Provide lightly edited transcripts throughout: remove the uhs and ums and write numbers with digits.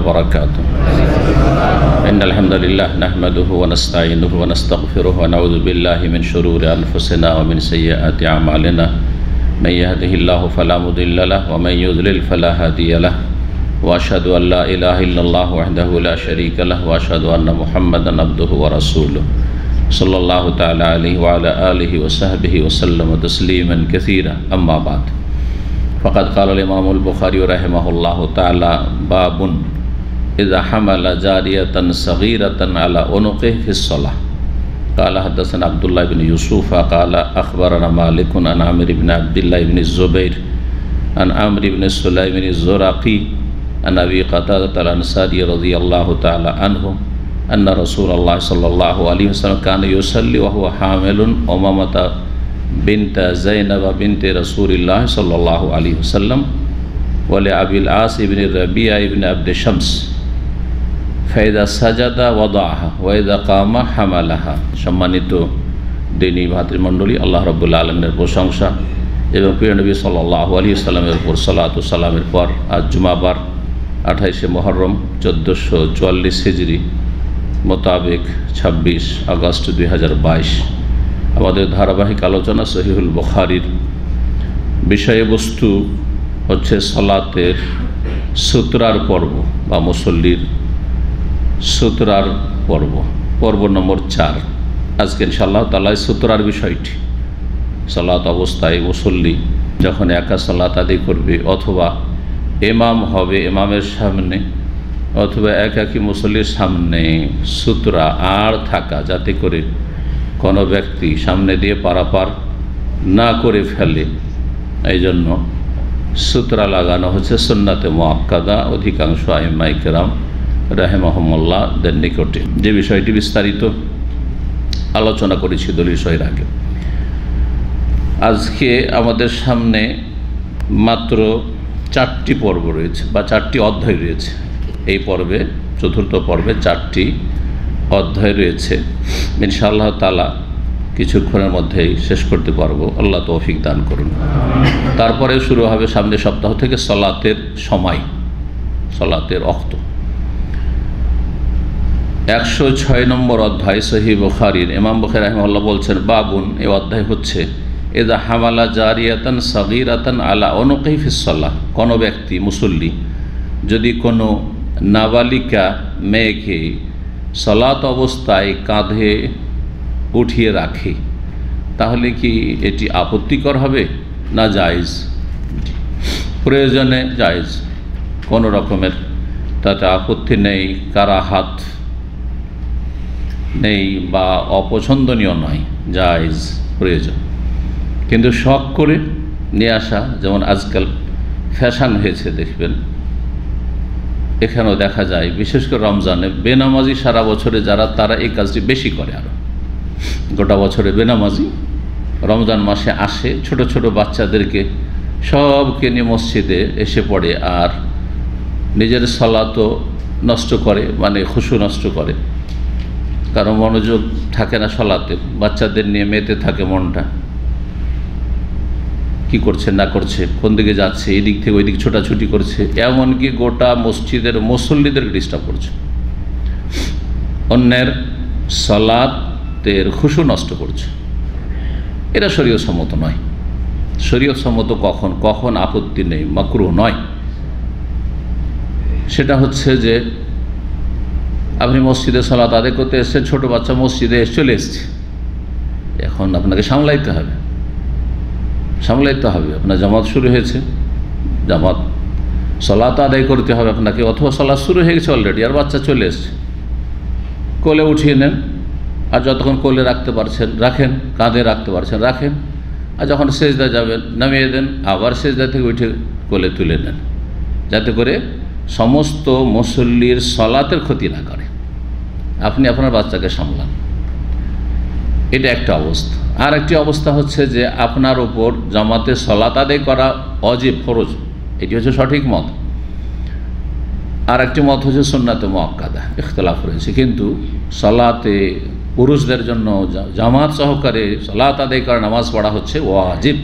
وبركاته إن الحمد لله نحمده ونستعينه ونستغفره ونعوذ بالله من شرور أنفسنا ومن سيئات أعمالنا من يهده الله فلا مضل له ومن يضلل فلا هادي له وأشهد أن لا إله إلا الله وحده لا شريك له وأشهد أن محمدا عبده ورسوله صلى الله تعالى عليه وعلى آله وصحبه وسلم تسليما كثيرا أما بعد فقد قال الإمام البخاري رحمه الله تعالى باب إذا حمل جارية صغيرة على عنقه في الصلاة قال حدثنا عبد الله بن يوسف قال أخبرنا مالك عن عمرو بن عبد الله بن الزبير عن عمرو بن سليم الزرقي عن أبي قتادة الأنصاري رضي الله تعالى عنه أن رسول الله صلى الله عليه وسلم كان يصلي وهو حامل أمامة بنت زينب بنت رسول الله صلى الله عليه وسلم ولأبي العاص بن الربيع بن عبد شمس فإذا سجد وضعها وإذا قام حملها সম্মানিত দিনী ভাতৃমণ্ডলী, আল্লাহ রাব্বুল আলামিনের প্রশংসা এবং প্রিয় নবী সাল্লাল্লাহু আলাইহি ওয়াসাল্লামের উপর সালাত ও সালামের পর আজ জুমাবার 28 মুহররম 1444 হিজরি মোতাবেক 26 আগস্ট 2022 আমাদের ধারাবাহিক আলোচনা সহিহুল বুখারীর বিষয়বস্তু হচ্ছে সালাতের সুতরার পর্ব বা মুসল্লির সুতরার পর্ব নম্বর 4। আজকে ইনশাআল্লাহ তাআলা সুতরার বিষয়টি, সালাত অবস্থায় মুসল্লি যখন একা সালাত আদায় করবে অথবা ইমাম হবে, ইমামের সামনে অথবা একাকী মুসল্লির সামনে সুতরা আর থাকা, যাতে করে কোনো ব্যক্তি সামনে দিয়ে পারাপার না করে ফেলে, এই জন্য সুতরা লাগানো হচ্ছে সুন্নাতে মুআক্কাদা অধিকাংশ আইম্মায়ে কেরাম রাহিমাহুমুল্লাহদের নিকটে। যে বিষয়টি বিস্তারিত আলোচনা করেছি দলিল সহির আগে। আজকে আমাদের সামনে মাত্র 4টি পর্ব রয়েছে বা 4টি অধ্যায় রয়েছে। এই পর্বে, চতুর্থ পর্বে 4টি অধ্যায় রয়েছে। ইনশাআল্লাহ তাআলা কিছুক্ষণের মধ্যেই শেষ করতে পারবো, আল্লাহ তৌফিক দান করুন। তারপরে শুরু হবে সামনের সপ্তাহ থেকে সালাতের সময়, সালাতের ওয়াক্ত। 106 নম্বর অধ্যায় সহিহ বুখারীর ইমাম বুখারী রাহিমাহুল্লাহ বলছেন, বাবুন, এই অধ্যায় হচ্ছে ইযা হামালা জারিয়াতান সাগীরাতান আলা উনুকি ফিস সালাহ, কোনো ব্যক্তি মুসল্লি যদি কোনো নাবালিকা মেয়েকে সালাত অবস্থায় কাঁধে উঠিয়ে রাখে, তাহলে কি এটি আপত্তিকর হবে না জায়েজ? প্রয়োজনে জায়েজ, কোনো রকমের তাতে আপত্তি নেই, কারাহাত নেই বা অপছন্দনীয় নয়, জায়েজ, প্রয়োজন। কিন্তু শখ করে নিয়ে আসা, যেমন আজকাল ফ্যাশন হয়েছে, দেখবেন এখানেও দেখা যায়, বিশেষ করে রমজানে বেনামাজি সারা বছরে যারা, তারা এই কাজটি বেশি করে। আরও গোটা বছরে বেনামাজি রমজান মাসে আসে, ছোট ছোট বাচ্চাদেরকে সবকে নিয়ে মসজিদে এসে পড়ে, আর নিজের সালাতও নষ্ট করে, মানে খুশু নষ্ট করে, কারণ মনোযোগ থাকে না সালাতে, বাচ্চাদের নিয়ে মেতে থাকে মনটা, কি করছে না করছে, কোন দিকে যাচ্ছে, এই দিক থেকে ওই দিক ছোটাছুটি করছে, এমনকি গোটা মসজিদের মুসল্লিদেরকে ডিস্টার্ব করছে, অন্যের সালাতের খুশু নষ্ট করছে। এটা শরীয়ত সম্মত নয়। শরীয়ত সম্মত কখন আপত্তি নেই, মাকরুহ নয়। সেটা হচ্ছে যে আপনি মসজিদে সালাত আদায় করতে এসেছেন, ছোটো বাচ্চা মসজিদে চলে এসছে, এখন আপনাকে সামলাইতে হবে। আপনার জামাত শুরু হয়েছে, জামাত সালাত আদায় করতে হবে আপনাকে, অথবা সালাত শুরু হয়ে গেছে অলরেডি, আর বাচ্চা চলে এসছে, কোলে উঠিয়ে নেন, আর যতক্ষণ কোলে রাখতে পারছেন রাখেন, কাঁধে রাখতে পারছেন রাখেন, আর যখন সেজদা যাবেন নামিয়ে দেন, আবার সেজদা থেকে উঠে কোলে তুলে নেন, যাতে করে সমস্ত মুসল্লির সালাতের ক্ষতি না করে। আপনি আপনার বাচ্চাকে সামলান, এটা একটা অবস্থা। আর একটি অবস্থা হচ্ছে যে আপনার ওপর জামাতে সালাত আদায় করা ওয়াজিব, ফরজ, এটি হচ্ছে সঠিক মত। আর একটি মত হচ্ছে সুন্নাতে মুআক্কাদা, ইখতিলাফ রয়েছে। কিন্তু সালাতে পুরুষদের জন্য জামাত সহকারে সালাত আদায় করা, নামাজ পড়া হচ্ছে ওয়াজিব।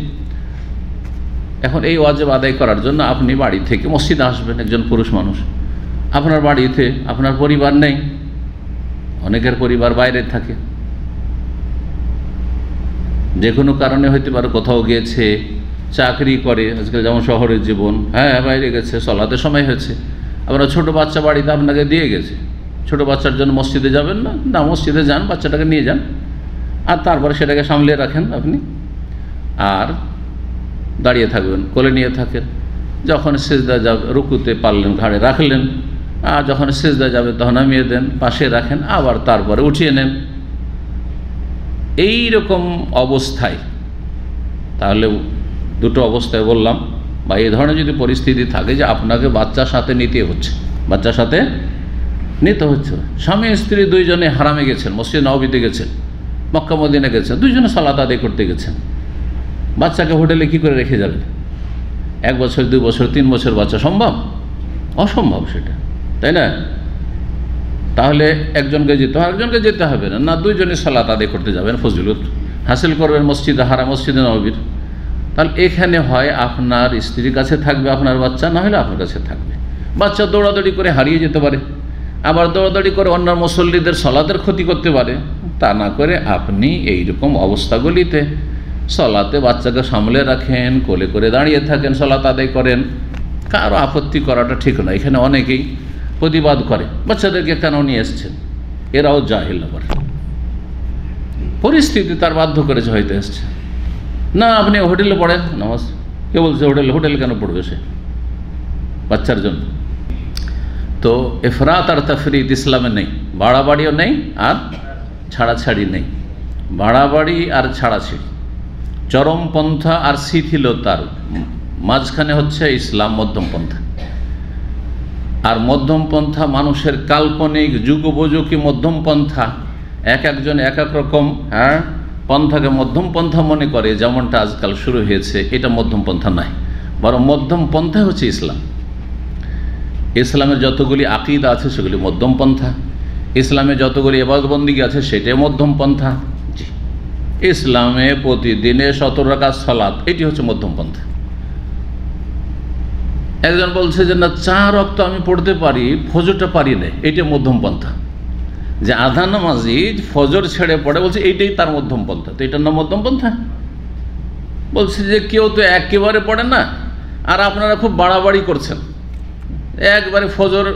এখন এই ওয়াজিব আদায় করার জন্য আপনি বাড়ি থেকে মসজিদে আসবেন, একজন পুরুষ মানুষ, আপনার বাড়িতে আপনার পরিবার নেই, অনেকের পরিবার বাইরে থাকে, যে কোনো কারণে হইতে পারে, কোথাও গিয়েছে, চাকরি করে, আজকাল যেমন শহরের জীবন, বাইরে গেছে, সলাতের সময় হয়েছে, আপনার ছোট বাচ্চা বাড়িতে আপনাকে দিয়ে গেছে, ছোট বাচ্চার জন্য মসজিদে যাবেন না, না মসজিদে যান, বাচ্চাটাকে নিয়ে যান, আর তারপরে সেটাকে সামলিয়ে রাখেন আপনি, আর দাঁড়িয়ে থাকবেন, কোলে নিয়ে থাকেন, যখন সেজদা যাবে রুকুতে পারলেন ঘাড়ে রাখলেন, আর যখন সেজদা যাবে তখন নামিয়ে দেন, পাশে রাখেন, আবার তারপরে উঠিয়ে নেন। এই রকম অবস্থায়, তাহলে দুটো অবস্থায় বললাম, বা এই ধরনের যদি পরিস্থিতি থাকে যে আপনাকে বাচ্চার সাথে নিতে হচ্ছে, বাচ্চার সাথে নিতে হচ্ছে, স্বামী স্ত্রী দুইজনে হারামে গেছেন, মসজিদ নববীতে গেছেন, মক্কা মদিনা গেছেন, দুইজনে সালাত আদায় করতে গেছেন, বাচ্চাকে হোটেলে কি করে রেখে যাবেন? 1 বছর 2 বছর 3 বছর বাচ্চা সম্ভব? অসম্ভব সেটা, তাই না? তাহলে একজনকে যেতে হবে, একজনকে যেতে হবে না, না দুইজনে সালাত আদায় করতে যাবেন, ফজিলত হাসিল করবেন মসজিদে হারাম, মসজিদে নববীর। তাহলে এখানে হয় আপনার স্ত্রীর কাছে থাকবে আপনার বাচ্চা, না হলে আপনার কাছে থাকবে। বাচ্চা দৌড়াদৌড়ি করে হারিয়ে যেতে পারে, আবার দৌড়াদৌড়ি করে অন্য মুসল্লিদের সালাতের ক্ষতি করতে পারে। তা না করে আপনি এইরকম অবস্থাগুলিতে সালাতে বাচ্চাকে সামলে রাখেন, কোলে করে দাঁড়িয়ে থাকেন, সালাত আদায় করেন, কারো আপত্তি করাটা ঠিক না। এখানে অনেকেই প্রতিবাদ করে, বাচ্চাদেরকে কেন নিয়ে এসছেন, এরাও জাহিল আবার, পরিস্থিতি তার বাধ্য করেছে হয়তো এসছে। না আপনি হোটেলে পড়েন নামাজ, কে বলছে হোটেলে কেন পড়বে সে বাচ্চার জন্য? তো এফরাত আর তাফরিত ইসলামে নেই, বাড়াবাড়িও নেই আর ছাড়াছাড়ি নেই। বাড়াবাড়ি আর ছাড়াছাড়ি, চরমপন্থা আর শিথিলতার মাঝখানে হচ্ছে ইসলাম মধ্যমপন্থা। আর মধ্যমপন্থা মানুষের কাল্পনিক যুগোপযোগী মধ্যমপন্থা, একজন এক এক রকম পন্থাকে মধ্যমপন্থা মনে করে, যেমনটা আজকাল শুরু হয়েছে, এটা মধ্যমপন্থা নয়, বরং মধ্যমপন্থা হচ্ছে ইসলাম। ইসলামের যতগুলি আকিদা আছে সেগুলি মধ্যমপন্থা, ইসলামে যতগুলি ইবাদত বন্দেগী আছে সেটাই মধ্যমপন্থা। জি, ইসলামে প্রতিদিনে 17 রাকাত সালাত, এটি হচ্ছে মধ্যমপন্থা। একজন বলছে যে না 4 ওয়াক্ত আমি পড়তে পারি, ফজরটা পারি না, এটা মধ্যমপন্থা। যে আধা নামাজি ফজর ছেড়ে পড়ে, বলছে এইটাই তার মধ্যমপন্থা। তো এটার নাম মধ্যমপন্থা? বলছে যে কেউ তো একেবারে পড়ে না, আর আপনারা খুব বাড়াবাড়ি করছেন, একবারে ফজর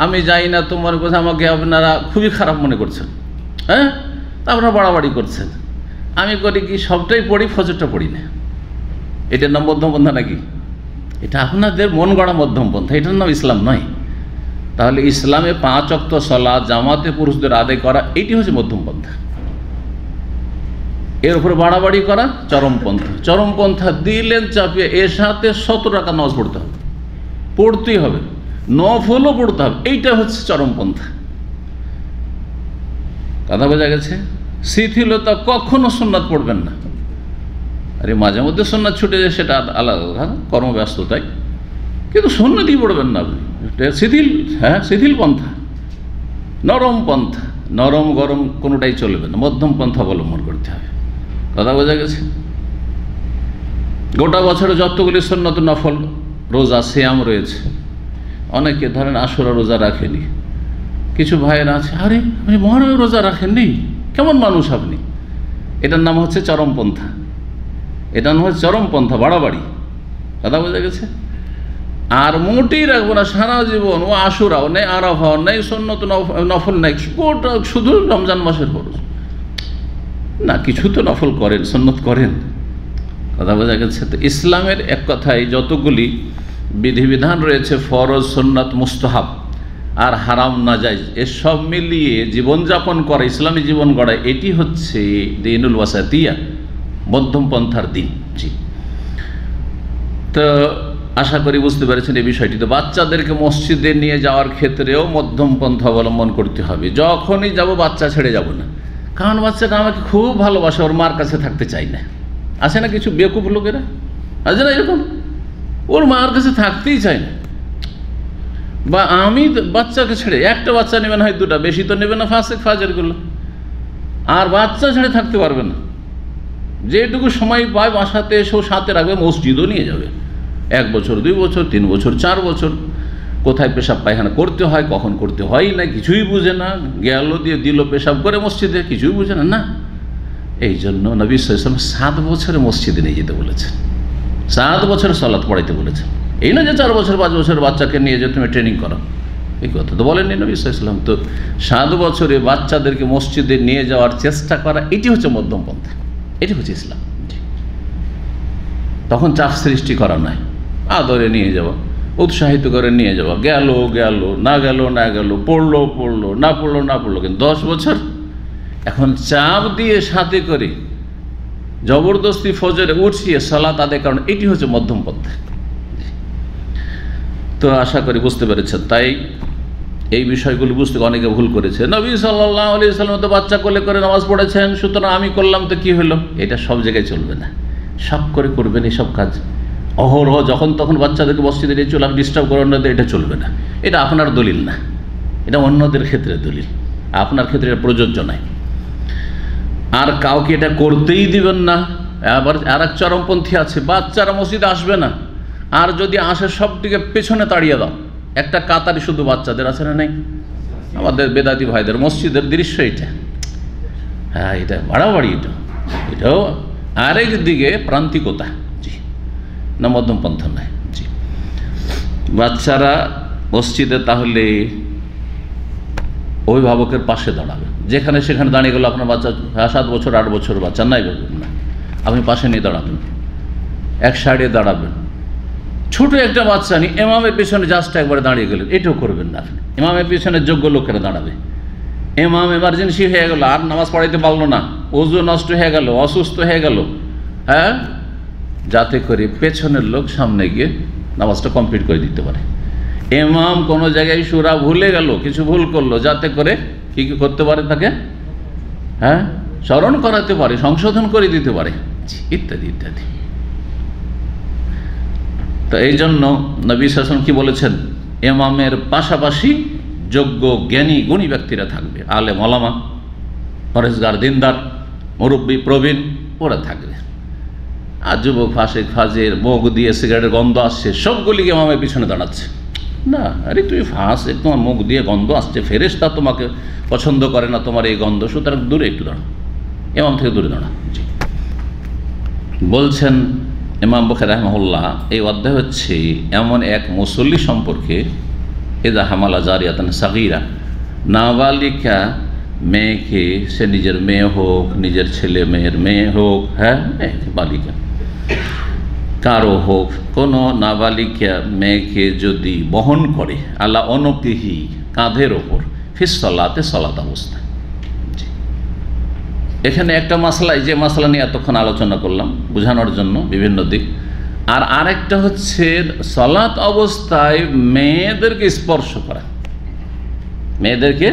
আমি যাই না, তোমার কথা আমাকে আপনারা খুবই খারাপ মনে করছেন, তা আপনারা বাড়াবাড়ি করছেন। আমি করি কি, সবটাই পড়ি, ফজরটা পড়ি না। এটার নাম মধ্যমপন্থা নাকি? এটা আপনাদের মন গড়া মধ্যমপন্থা, এটার নাম ইসলাম নয়। তাহলে ইসলামে 5 ওয়াক্ত সালাত জামাতে পুরুষদের আদায় করা, এটি হচ্ছে মধ্যমপন্থা। এর উপরে বাড়াবাড়ি করা চরমপন্থা। চরমপন্থা দিলেন চাপিয়ে, এর সাথে 17 রাকাত নামাজ পড়তে হবে, পড়তেই হবে, নফলও পড়তে হবে, এইটা হচ্ছে চরমপন্থা। কথা বোঝা গেছে? শিথিলতা, কখনো সুন্নাত পড়বেন না। আরে মাঝে মধ্যে সুন্নাত ছুটে যায়, সেটা আলাদা কথা, কর্মব্যস্ততায়, কিন্তু সুন্নাতই পড়বেন না আপনি। শিথিল, শিথিল পন্থা, নরম পন্থা, নরম গরম কোনোটাই চলবে না, মধ্যম পন্থা অবলম্বন করতে হবে। কথা বোঝা গেছে? গোটা বছরে যতগুলি সুন্নত নফল রোজা সিয়াম রয়েছে, অনেকে ধরেন আশুরা রোজা রাখেনি, কিছু ভাইয়েরা আছে, আরে আপনি মহারমের রোজা রাখেননি, কেমন মানুষ আপনি? এটার নাম হচ্ছে চরমপন্থা, এটার নাম হচ্ছে চরমপন্থা, বাড়াবাড়ি। কথা বোঝা গেছে? আর মোটেই রাখবো না সারা জীবন, ও আশুরাও নেই, আরাফাও নেই, সুন্নত নফল নেই, গোটা শুধু রমজান মাসের খরচ না, কিছু তো নফল করেন, সুন্নত করেন। কথা বোঝা গেছে? তো ইসলামের এক কথায় যতগুলি বিধিবিধান রয়েছে, ফরজ, সুন্নাত, মুস্তাহাব আর হারাম নাজাইজ, এসব মিলিয়ে জীবনযাপন করা, ইসলামী জীবন গড়া, এটি হচ্ছে দ্বীনুল ওয়াসাতিয়া, মধ্যম পন্থার দিন। জি, তো আশা করি বুঝতে পেরেছেন এই বিষয়টি। তো বাচ্চাদেরকে মসজিদে নিয়ে যাওয়ার ক্ষেত্রেও মধ্যম পন্থা অবলম্বন করতে হবে। যখনই যাব বাচ্চা ছেড়ে যাব না, কারণ বাচ্চাটা আমাকে খুব ভালোবাসে, ওর মার কাছে থাকতে চাই না। আছে না কিছু বেকুব লোকেরা, আছে না এরকম, ওর মার কাছে থাকতেই চাই না। বা আমি বাচ্চাকে ছেড়ে, একটা বাচ্চা নেবেন হয় 2টা, বেশি তো নেবে না, ফাসেক ফাজেরগুলো, আর বাচ্চা ছেড়ে থাকতে পারবে না। যেটুকু সময় পায় বাসাতে এসেও সাথে রাখবে, মসজিদও নিয়ে যাবে, 1 বছর 2 বছর 3 বছর 4 বছর, কোথায় পেশাব পায়খানা করতে হয়, কখন করতে হয় না, কিছুই বুঝে না, গেল দিয়ে দিল পেশাব করে মসজিদে, কিছুই বুঝে না। না, এই জন্য নবী সাল্লাল্লাহু আলাইহি ওয়াসাল্লাম 7 বছরে মসজিদে নিয়ে যেতে বলেছেন, 7 বছরে সালাত পড়াইতে বলেছেন। এই না যে 4 বছর 5 বছর বাচ্চাকে নিয়ে যে তুমি ট্রেনিং করো, এই কথা তো বলেননি নবী সাল্লাল্লাহু আলাইহি ওয়াসাল্লাম। তো 7 বছরে বাচ্চাদেরকে মসজিদে নিয়ে যাওয়ার চেষ্টা করা, এটি হচ্ছে মধ্যম পন্থা, এটি হচ্ছে ইসলাম। তখন চাপ সৃষ্টি করা নয়, আদরে নিয়ে যাওয়া, উৎসাহিত করে নিয়ে যাওয়া, গেল গেল, না গেল না গেল, পড়লো পড়লো, না পড়লো না পড়লো। কিন্তু 10 বছর এখন চাপ দিয়ে সাথে করে জবরদস্তি ফজরে উঠিয়ে সালাত আদায় করেন, এটি হচ্ছে মধ্যম পন্থা। তো আশা করি বুঝতে পেরেছেন। তাই এই বিষয়গুলি বুঝতে অনেকে ভুল করেছে। নবী সাল্লাল্লাহু আলাইহি ওয়াসাল্লাম তো বাচ্চা কোলে করে নামাজ পড়েছেন, সুতরাং আমি করলাম তো কি হলো? এটা সব জায়গায় চলবে না। শখ করে করবেন এইসব কাজ, অহরহ যখন তখন বাচ্চাদেরকে মসজিদে নিয়ে চলে ডিস্টার্ব করার না, এটা চলবে না। এটা আপনার দলিল না, এটা অন্যদের ক্ষেত্রে দলিল, আপনার ক্ষেত্রে এটা প্রযোজ্য নয়। আর কাউকে এটা করতেই দিবেন না। আবার আর এক চরমপন্থী আছে, বাচ্চারা মসজিদে আসবে না, আর যদি আসে সবটিকে পেছনে তাড়িয়ে দাও। একটা কাতারি শুধু বাচ্চাদের আছে না, নেই? আমাদের বেদাতি ভাইদের মসজিদের দৃশ্য এটা। হ্যাঁ, এটা বাড়াবাড়ি, এটাও আরেক দিকে প্রান্তিকতা। জি না, মধ্যম পন্থা নয়। জি, বাচ্চারা মসজিদে তাহলে অভিভাবকের পাশে দাঁড়াবে, যেখানে সেখানে দাঁড়িয়ে গেল আপনার বাচ্চা 7 বছর 8 বছর বাচ্চা নাই ভাববেন না, আপনি পাশে নিয়ে দাঁড়াবেন, এক সাইডে দাঁড়াবেন। ছোট একটা বাচ্চা নিয়ে ইমামের পেছনে জাস্ট একবারে দাঁড়িয়ে গেলেন, এটাও করবেন না আপনি। ইমামের পেছনে যোগ্য লোকেরা দাঁড়াবে। ইমাম এমার্জেন্সি হয়ে গেল, আর নামাজ পড়াইতে পারলো না, ওযু নষ্ট হয়ে গেল, অসুস্থ হয়ে গেল, হ্যাঁ, যাতে করে পেছনের লোক সামনে গিয়ে নামাজটা কমপ্লিট করে দিতে পারে। ইমাম কোনো জায়গায় সূরা ভুলে গেল, কিছু ভুল করলো, যাতে করে কি কি করতে পারে, তাকে হ্যাঁ স্মরণ করাতে পারে, সংশোধন করে দিতে পারে, ইত্যাদি ইত্যাদি। তো এই জন্য নবী সাল্লাল্লাহু আলাইহি ওয়াসাল্লাম কি বলেছেন? ইমামের পাশাপাশি যোগ্য জ্ঞানী গুণী ব্যক্তিরা থাকবে, আলেম ওলামা, পরেশগার, দিনদার, মুরব্বী, প্রবীণ, ওরা থাকবে। আর যুবক ফাসিক ফাজির, মুখ দিয়ে সিগারেটের গন্ধ আসছে, সবগুলিকে ইমামের পিছনে দাঁড়াচ্ছে। না, আরে তুই ফাসিক, তোমার মুখ দিয়ে গন্ধ আসছে, ফেরেশতা তোমাকে পছন্দ করে না তোমার এই গন্ধ, সুতরাং দূরে একটু দাঁড়াও, ইমাম থেকে দূরে দাঁড়া। জি, বলছেন ইমাম বুখারী রাহিমাহুল্লাহ, এই অধ্যায় হচ্ছে এমন এক মুসল্লি সম্পর্কে, ইযা হামালা জারিয়াতান সাগীরা, নাবালিকা মেয়েকে, সে নিজের মেয়ে হোক, নিজের ছেলে মেয়ের মেয়ে হোক, হ্যাঁ বালিকা কারো হোক, কোনো নাবালিকা মেয়েকে যদি বহন করে আলা অনকিহি, কাঁধের ওপর, ফিস সালাতে, সালাত অবস্থা। এখানে একটা মাসলা, যে মাসলা নিয়ে এতক্ষণ আলোচনা করলাম বোঝানোর জন্য বিভিন্ন দিক, আর আরেকটা হচ্ছে সালাত অবস্থায় মেয়েদেরকে স্পর্শ করা, মেয়েদেরকে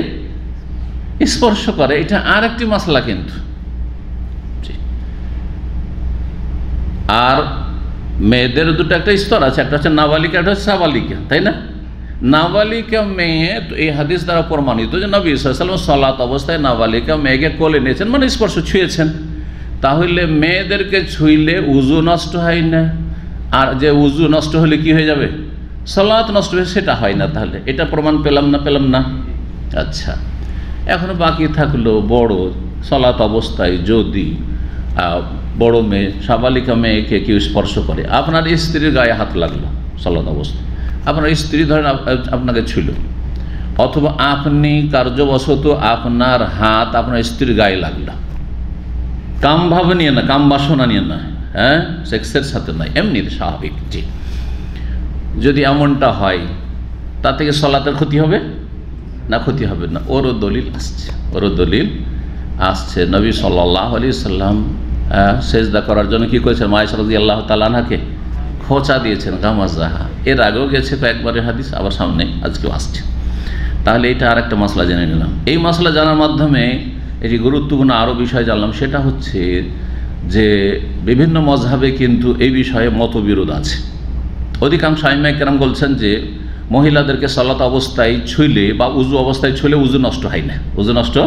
স্পর্শ করে, এটা আর একটি মাসলা কিন্তু। আর মেয়েদের দুটো একটা স্তর আছে, একটা হচ্ছে নাবালিকা, একটা হচ্ছে সাবালিকা, তাই না? নাবালিকা মেয়ে, তো এই হাদিস দ্বারা প্রমাণিত যে নবী সাল্লাল্লাহু আলাইহি ওয়াসাল্লাম সালাত অবস্থায় নাবালিকা মেয়েকে কোলে নিয়েছেন, মানে স্পর্শ, ছুঁয়েছেন। তাহলে মেয়েদেরকে ছুঁইলে উযু নষ্ট হয় না, আর যে উযু নষ্ট হলে কি হয়ে যাবে? সালাত নষ্ট হয়ে, সেটা হয় না। তাহলে এটা প্রমাণ পেলাম না, পেলাম না? আচ্ছা, এখন বাকি থাকলো বড়, সালাত অবস্থায় যদি বড় মেয়ে, সাবালিকা মেয়েকে কেউ স্পর্শ করে, আপনার স্ত্রীর গায়ে হাত লাগলো সালাত অবস্থায়, আপনার স্ত্রী ধরেন আপনাকে ছিল, অথবা আপনি কার্যবশত আপনার হাত আপনার স্ত্রীর গায়ে লাগলো, কাম ভাবে নিয়ে না, কাম বাসনা নিয়ে না, হ্যাঁ, সেক্সের সাথে নয়, এমনি স্বাভাবিক। জি, যদি এমনটা হয়, তা থেকে সালাতের ক্ষতি হবে না? ক্ষতি হবে না। ওরও দলিল আসছে, ওরও দলিল আসছে। নবী সাল্লাল্লাহু আলাইহি ওয়াসাল্লাম সেজদা করার জন্য কি করেছেন? আয়েশা রাদিয়াল্লাহু তাআলা আনহাকে খোঁচা দিয়েছেন, গামাজাহা। এর আগেও গেছে কয়েকবারের হাদিস, আবার সামনে আজকেও আসছে। তাহলে এটা আর একটা মশলা জেনে নিলাম। এই মশলা জানার মাধ্যমে এটি গুরুত্বপূর্ণ আরও বিষয় জানলাম, সেটা হচ্ছে যে বিভিন্ন মজহাবে কিন্তু এই বিষয়ে মতবিরোধ আছে। অধিকাংশ আইম্মায়ে কেরাম বলছেন যে মহিলাদেরকে সালাত অবস্থায় ছুঁইলে বা উযু অবস্থায় ছুঁইলে উযু নষ্ট হয় না, উযু নষ্ট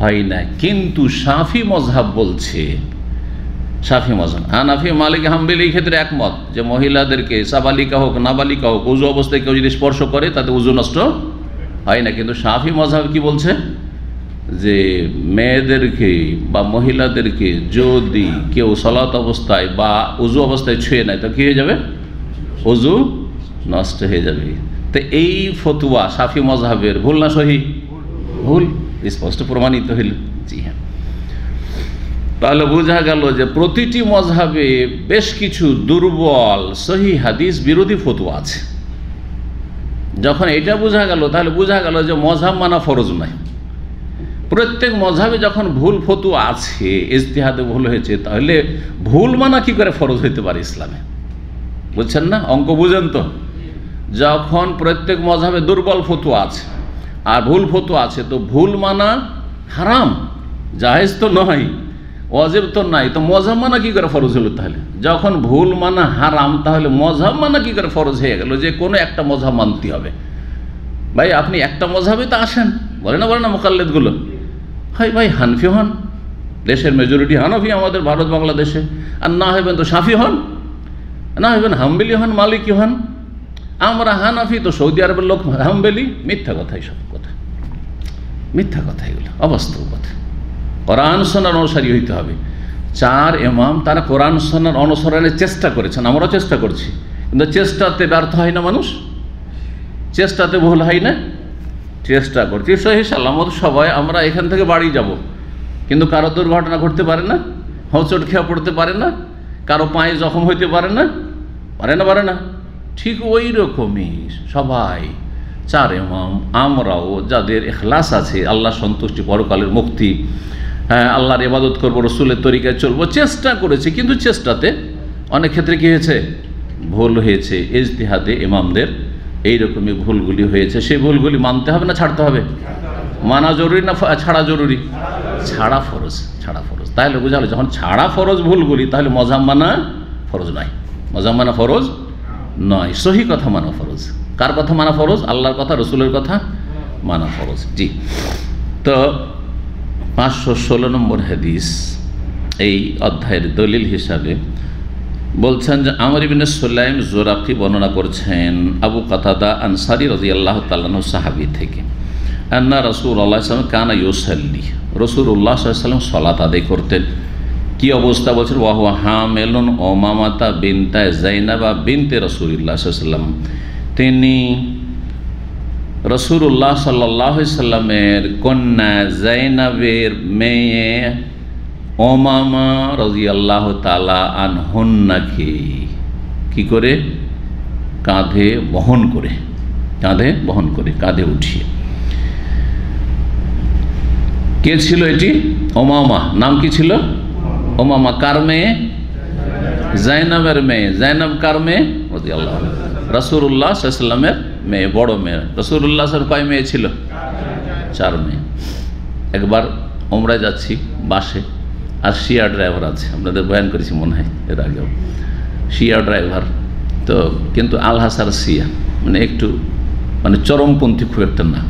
হয় না। কিন্তু শাফি মজহাব বলছে শাফি মজহাব। হানাফি, মালিক, হাম্বলি এই ক্ষেত্রে একমত যে মহিলাদেরকে সাবালিকা হোক নাবালিকা হোক উজু অবস্থায় কেউ যদি স্পর্শ করে তাতে উজু নষ্ট হয় না। কিন্তু শাফি মজহাব কি বলছে যে মেয়েদেরকে বা মহিলাদেরকে যদি কেউ সালাত অবস্থায় বা উজু অবস্থায় ছুঁয়ে নেয় তো কী হয়ে যাবে? উজু নষ্ট হয়ে যাবে। তো এই ফতুয়া শাফি মজহাবের ভুল না সহি? ভুল, স্পষ্ট প্রমাণিত হইল। জি হ্যাঁ, তাহলে বোঝা গেল যে প্রতিটি মজহাবে বেশ কিছু দুর্বল সহি হাদিস বিরোধী ফতুয়া আছে। যখন এটা বোঝা গেল তাহলে বোঝা গেল যে মজহাব মানা ফরজ নয়। প্রত্যেক মজহাবে যখন ভুল ফতুয়া আছে, ইজতিহাদে ভুল হয়েছে, তাহলে ভুল মানা কি করে ফরজ হইতে পারে ইসলামে? বুঝছেন না? অঙ্ক বুঝেন তো। যখন প্রত্যেক মজহাবে দুর্বল ফতুয়া আছে আর ভুল ফতুয়া আছে, তো ভুল মানা হারাম, জায়েজ তো নয়, ওয়াজিব তো নাই, তো মজহাব মানা কি করে ফরজ হলো? তাহলে যখন ভুল মানা হারাম, তাহলে মজহাব মানা কি করে ফরজ হয়ে গেল যে কোনো একটা মজহাব মানতে হবে? ভাই আপনি একটা মজহাবে তো আসেন, বলে না মুকাল্লিদগুলো, হয় ভাই হানফি হন, দেশের মেজরিটি হানফি আমাদের ভারত বাংলাদেশে, আর না হবেন তো শাফি হন, না হবেন হাম্বলি হন, মালিকি হন। আমরা হানাফি, তো সৌদি আরবের লোক হাম্বলি। মিথ্যা কথা, এইসব কথা মিথ্যা কথা, এগুলো অবাস্তব কথা। কোরআন সুন্নাহর অনুসারী হইতে হবে। চার ইমাম তারা কোরআন সুন্নাহর অনুসরণের চেষ্টা করেছেন, আমরাও চেষ্টা করছি, কিন্তু চেষ্টাতে ব্যর্থ হয় না মানুষ, চেষ্টাতে ভুল হয় না, চেষ্টা করছি সহি সালামত সবাই আমরা এখান থেকে বাড়ি যাব, কিন্তু কারো দুর্ঘটনা ঘটতে পারে না, হোঁচট খেয়ে পড়তে পারে না, কারো পায়ে জখম হইতে পারে না, পারে না। ঠিক ওই রকমই সবাই চার ইমাম আমরাও যাদের ইখলাস আছে, আল্লাহ সন্তুষ্টি, পরকালের মুক্তি, হ্যাঁ আল্লাহর ইবাদত করবো, রসুলের তরিকায় চলবো, চেষ্টা করেছি, কিন্তু চেষ্টাতে অনেক ক্ষেত্রে কী হয়েছে? ভুল হয়েছে। ইজতিহাদে ইমামদের এইরকমই ভুলগুলি হয়েছে। সেই ভুলগুলি মানতে হবে না ছাড়তে হবে? মানা জরুরি না ছাড়া জরুরি? ছাড়া ফরজ, ছাড়া ফরজ। তাহলে বোঝা গেল যখন ছাড়া ফরজ ভুলগুলি, তাহলে মজহাব মানা ফরজ নয়, মজহাব মানা ফরজ নয়, সহি কথা মানা ফরজ। কার কথা মানা ফরজ? আল্লাহর কথা, রসুলের কথা মানা ফরজ। জি, তো 516 নম্বর হাদিস এই অধ্যায়ের দলিল হিসাবে বলছেন যে আমর ইবনে সুলাইম জোরাকি বর্ণনা করছেন আবু কাতাদা আনসারী রাদিয়াল্লাহু তাআলা আনহু সাহাবী থেকে, আন্না রাসূলুল্লাহ সাল্লাল্লাহু আলাইহি ওয়াসাল্লাম কানা ইউসাল্লি, রাসূলুল্লাহ সাল্লাল্লাহু আলাইহি ওয়াসাল্লাম সালাত আদায় করতেন। কি অবস্থা বলছেন? ওয়া হুয়া হামিলুন উমামাতা বিনতে যায়নাবা বিনতে রাসূলিল্লাহ সাল্লাল্লাহু আলাইহি ওয়াসাল্লাম, তিনি রাসূলুল্লাহ সাল্লাল্লাহু আলাইহি ওয়াসাল্লামের কন্যা যায়নাবের মেয়ে উমামা রাদিয়াল্লাহু তাআলা আনহুন্নাকে কি করে? কাঁধে বহন করে, কাঁধে উঠিয়ে। কে ছিল এটি? উমামা। নাম কি ছিল? উমামা। কার মেয়ে? যায়নাবের মেয়ে। যায়নাব কার মেয়ে? রাদিয়াল্লাহু আনহা, রাসূলুল্লাহ সাল্লাল্লাহু আলাইহি ওয়াসাল্লামের মেয়ে, বড় মেয়ে। রাসূলুল্লাহ সাল্লাল্লাহু কয় মেয়ে ছিল? 4 মেয়ে। একবার উমরায় যাচ্ছি বাসে, আর শিয়া ড্রাইভার আছে, আপনাদের বয়ান করেছি মনে হয় এর আগেও, শিয়া ড্রাইভার তো, কিন্তু আল হাসার শিয়া, মানে একটু মানে চরমপন্থী খুব একটা না,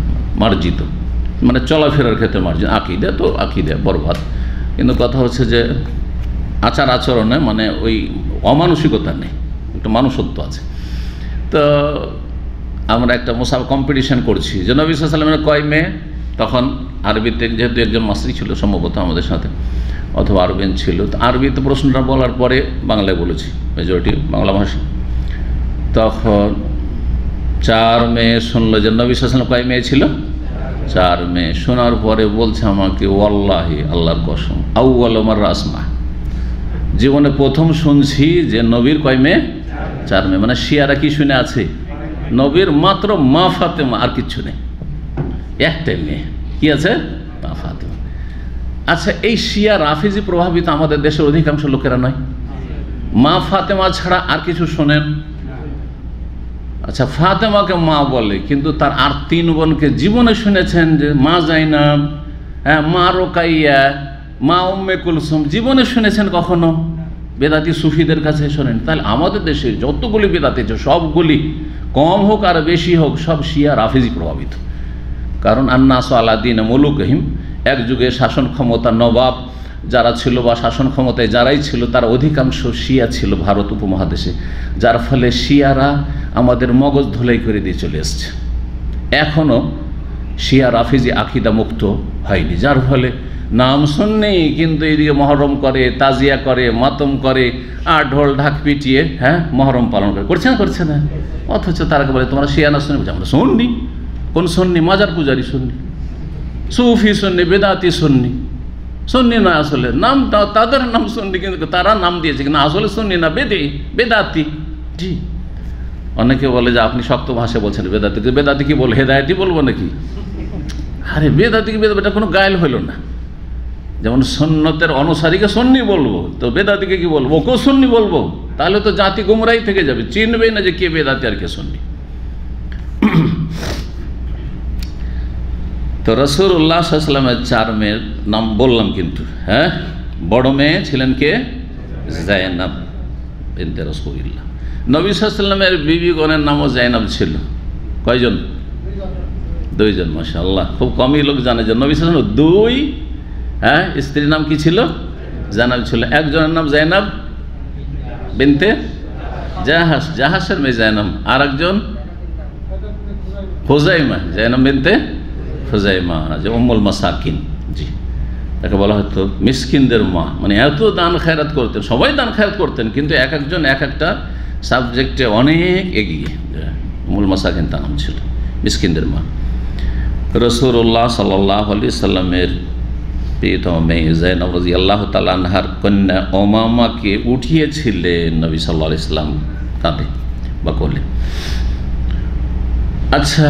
মার্জিত, মানে চলাফেরার ক্ষেত্রে মার্জিত, আকিদা বরবাদ, কিন্তু কথা হচ্ছে যে আচরণে মানে ওই অমানসিকতা নেই, একটা মানুষত্ব আছে। তো আমরা একটা কম্পিটিশন করছি যে নবী সাল্লাল্লাহু আলাইহি ওয়াসাল্লামের কয় মেয়ে। তখন আরবিতে যেহেতু একজন মাসরি ছিল সম্ভবত আমাদের সাথে, অথবা আরবিয়ান ছিল, তো আরবিতে প্রশ্নটা বলার পরে বাংলায় বলেছি, মেজরিটি বাংলা ভাষা। তখন 4 মেয়ে শুনলো যে নবী সাল্লাল্লাহু আলাইহি ওয়াসাল্লাম কয় মেয়ে ছিল? 4 মেয়ে। শোনার পরে বলছে আমাকে, ওয়াল্লাহি, আল্লাহর কসম, আউয়ালু মাররা আসমা, জীবনে প্রথম শুনছি যে নবীর কয় মেয়ে? 4 মেয়ে। মানে শিয়ারা কি শুনে আছে? নবীর মাত্র মা ফাতেমা, আর কিচ্ছু নেই, একটাই মেয়ে। কি আছে? মা ফাতেমা। আচ্ছা, এই শিয়া রাফিজি প্রভাবিত আমাদের দেশের অধিকাংশ লোকেরা নয়? মা ফাতেমা ছাড়া আর কিছু শোনেন? আচ্ছা, ফাতেমাকে মা বলে, কিন্তু তার আর 3 বোনকে জীবনে শুনেছেন যে মা যায়নাব, মা রোকাইয়া, মা উম্মে কুলসুম, জীবনে শুনেছেন কখনো? বেদাতি সুফিদের কাছে শোনেন? তাহলে আমাদের দেশে যতগুলি বেদাতি আছে সবগুলি, কম হোক আর বেশি হোক, সব শিয়া রাফিজি প্রভাবিত। কারণ আন্নাসু আলা দীন মুলুকহিম, এক যুগে শাসন ক্ষমতা নবাব যারা ছিল বা শাসন ক্ষমতায় যারাই ছিল তারা অধিকাংশ শিয়া ছিল ভারত উপমহাদেশে, যার ফলে শিয়ারা আমাদের মগজ ধোলাই করে দিয়ে চলে এসছে। এখনও শিয়া রাফিজি আকিদা মুক্ত হয়নি, যার ফলে নাম শুননি কিন্তু এদিকে মহরম করে, তাজিয়া করে, মাতম করে, আর ঢোল ঢাক পিটিয়ে মহরম পালন করে। করছে না? অথচ তারাকে বলে তোমরা শিয়া না শুনে, আমরা শুননি। কোন শুননি? মাজার পূজারি শুননি, সুফি শুননি, বেদাতি শুননি। সুন্নি না, আসলে নামটা তাদের নাম সুন্নি, কিন্তু তারা নাম দিয়েছে কিন্তু আসলে সুন্নি না, বেদাতি। জি, অনেকে বলে যে আপনি শক্ত ভাষায় বলছেন বেদাতিকে। বেদাতি কি বল, হেদায়েতি বলবো নাকি? আরে বেদাতি কি, এটা কোনো গায়েল হইল না। যেমন সুন্নতের অনুসারীকে সুন্নি বলবো, তো বেদাতিকে কি বলবো? ওকেও সুন্নি বলবো? তাহলে তো জাতি গুমরাই থেকে যাবে, চিনবেই না যে কে বেদাতি আর কে সুন্নি। তো রাসূলুল্লাহ সাল্লাল্লাহু আলাইহি ওয়াসাল্লামের 4 মেয়ের নাম বললাম, কিন্তু বড় মেয়ে ছিলেন কে? জায়নাব বিনতে রাসূলুল্লাহ। নবী সাল্লাল্লাহু আলাইহি ওয়াসাল্লামের বিবিগণের নামও জায়নাব ছিল। কয়জন? 2 জন। মাশাআল্লাহ, খুব কমই লোক জানে যে নবী সাল্লাল্লাহু আলাইহি ওয়াসাল্লাম 2 স্ত্রীর নাম কি ছিল? জায়নাব ছিল। একজনের নাম জায়নাব বিনতে জাহাস, জাহাসের মেয়ে জায়নাব। আর একজন খুজাইমা, জায়নাব বিনতে খুজাইমা, যে উম্মুল মাসাকিন। জি, তাকে বলা হতো মিসকিনদের মা। মানে এত দান খায়রাত করতেন, সবাই দান খায়রাত করতেন, কিন্তু এক একজন এক একটা সাবজেক্টে অনেক এগিয়ে। উম্মুল মাসাকিন তার নাম ছিল, মিসকিনদের মা। রাসূলুল্লাহ সাল্লাল্লাহু আলাইহি সাল্লামের প্রিয়তম মেয়ে যায়েনব রাদিয়াল্লাহু তাআলা আনহার কন্যা উমামাকে উঠিয়েছিলেন নবী সাল্লাল্লাহু আলাইহি সাল্লাম কাঁধে বা কোলে। আচ্ছা,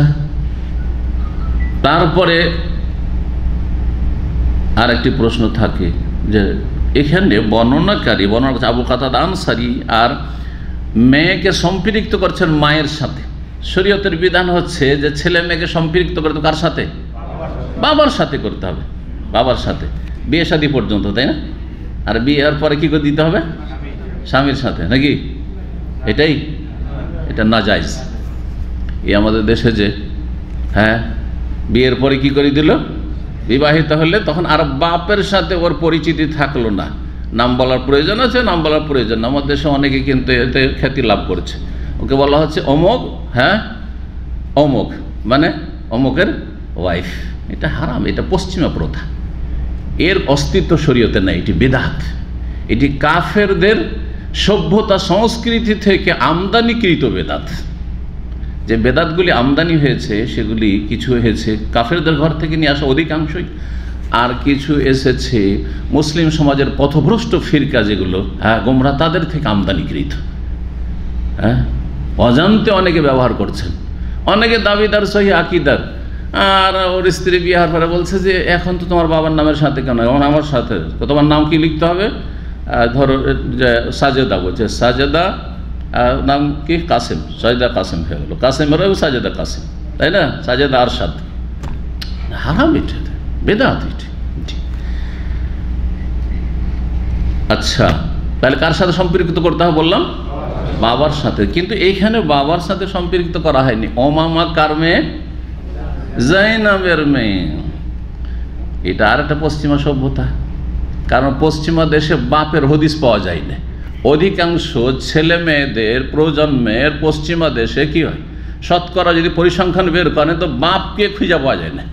তারপরে আর একটি প্রশ্ন থাকে যে এখানে বর্ণনাকারী আবু কাতাদা আনসারী আর মেয়েকে সম্পৃক্ত করছেন মায়ের সাথে। শরীয়তের বিধান হচ্ছে যে ছেলে মেয়েকে সম্পৃক্ত করতে কার সাথে? বাবার সাথে করতে হবে, বাবার সাথে, বিয়ে শাদী পর্যন্ত, তাই না? আর বিয়ের পরে কি করে দিতে হবে? স্বামীর সাথে, নাকি? এটা নাজায়েজ। এই আমাদের দেশে যে বিয়ের পরে কি করে দিল, বিবাহিত হলে তখন আর বাপের সাথে ওর পরিচিতি থাকলো না। নাম বলার প্রয়োজন আছে, নাম বলার প্রয়োজন না। আমাদের দেশে অনেকে কিন্তু এতে খ্যাতি লাভ করেছে। ওকে বলা হচ্ছে অমুক, অমুক মানে অমুকের ওয়াইফ। এটা হারাম, এটা পশ্চিমা প্রথা। এর অস্তিত্ব শরীয়তে নাই, এটি বিদআত। এটি কাফেরদের সভ্যতা সংস্কৃতি থেকে আমদানিকৃত বেদাত। যে বেদাতগুলি আমদানি হয়েছে সেগুলি কিছু হয়েছে কাফেরদের ঘর থেকে নিয়ে আসা অধিকাংশই, আর কিছু এসেছে মুসলিম সমাজের পথভ্রষ্ট ফিরকা যেগুলো গোমরা, তাদের থেকে আমদানিকৃত। অজান্তে অনেকে ব্যবহার করছেন, অনেকে দাবিদার সহি আকিদার, আর ওর স্ত্রী বিয়ার পরে বলছে যে এখন তো তোমার বাবার নামের সাথে কেন, এখন আমার সাথে। তো তোমার নাম কি লিখতে হবে? ধরো সাজেদা, বলছে সাজেদা নাম কি? কাসেম, সাজেদা কাসেম হয়ে গেলো, কাসেমেরও সাজেদা কাসেম, তাই না? সাজেদা আরশাদ। হারাম, এটা বেদাত। আচ্ছা, তাহলে কার সাথে সম্পৃক্ত করতে হবে বললাম? বাবার সাথে। কিন্তু এইখানে বাবার সাথে সম্পৃক্ত করা হয়নি। উমামা কার মেয়ে? যায়েনবের মেয়ে। এটা আর একটা পশ্চিমা সভ্যতা। কারণ পশ্চিমা দেশে বাপের হদিস পাওয়া যায় না। অধিকাংশ ছেলে মেয়েদের প্রজন্মের পশ্চিমা দেশে কি হয়, শতকরা যদি পরিসংখ্যান বের করেন তো বাপকে খুঁজে পাওয়া যায় না,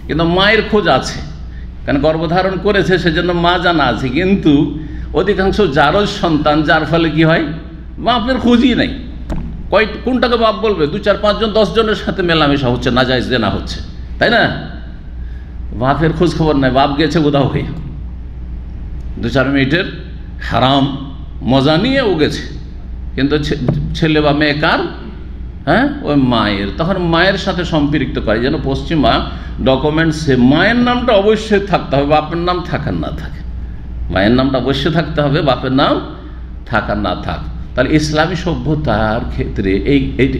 কিন্তু মায়ের খোঁজ আছে। কারণ গর্ভধারণ করেছে সেজন্য মা জানা আছে, কিন্তু অধিকাংশ জারজ সন্তান, যার ফলে কি হয়, বাপের খোঁজই নেই। কোনটাকে বাপ বলবে? 2, 4, 5 জন 10 জনের সাথে মেলামেশা হচ্ছে, নাজায়েজ জেনা হচ্ছে, তাই না? বাপের খোঁজ খবর নাই, বাপ গেছে উধাও হয়ে 2-4 মিনিটের হারাম মজা নিয়ে ও গেছে, কিন্তু ছেলে বা মেয়ে কার? ওই মায়ের। তখন মায়ের সাথে সম্পৃক্ত করে, যেন পশ্চিমা ডকুমেন্টসে মায়ের নামটা অবশ্যই থাকতে হবে, বাপের নাম থাকার না থাকে। মায়ের নামটা অবশ্যই থাকতে হবে, বাপের নাম থাকার না থাক। তাহলে ইসলামী সভ্যতার ক্ষেত্রে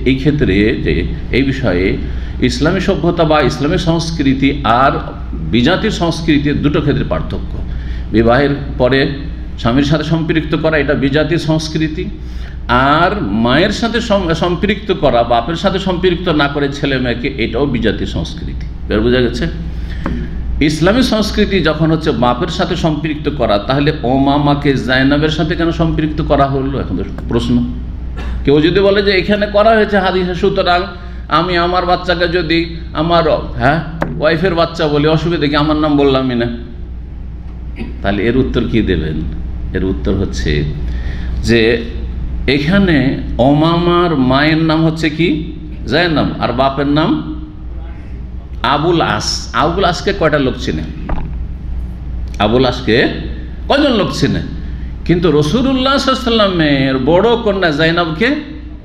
এই ক্ষেত্রে যে এই বিষয়ে ইসলামী সভ্যতা বা ইসলামী সংস্কৃতি আর বিজাতির সংস্কৃতির দুটো ক্ষেত্রে পার্থক্য। বিবাহের পরে স্বামীর সাথে সম্পৃক্ত করা এটা বিজাতির সংস্কৃতি, আর মায়ের সাথে সম্পৃক্ত করা, বাপের সাথে সম্পৃক্ত না করে ছেলে মেয়েকে, এটাও বিজাতির সংস্কৃতি। বের বোঝা গেছে? ইসলামী সংস্কৃতি যখন হচ্ছে বাপের সাথে সম্পৃক্ত করা, তাহলে ওমামাকে জাইনাবের সাথে কেন সম্পৃক্ত করা হলো? এখন তো প্রশ্ন। কেউ যদি বলে যে এখানে করা হয়েছে হাদিসে, সুতরাং আমি আমার বাচ্চাকে যদি আমার ওয়াইফের বাচ্চা বলি অসুবিধা কি, আমার নাম বললামই না, তাহলে এর উত্তর কি দেবেন? এর উত্তর হচ্ছে যে এখানে ওমামার মায়ের নাম হচ্ছে কি? জাইনাব, আর বাপের নাম আবুল আস। আবুল আসকে কয়টা লোক চিনে? আবুল আসকে কয়জন লোক চিনে? কিন্তু রাসূলুল্লাহ সাল্লাল্লাহু আলাইহি ওয়াসাল্লামের বড় কন্যা জাইনাবকে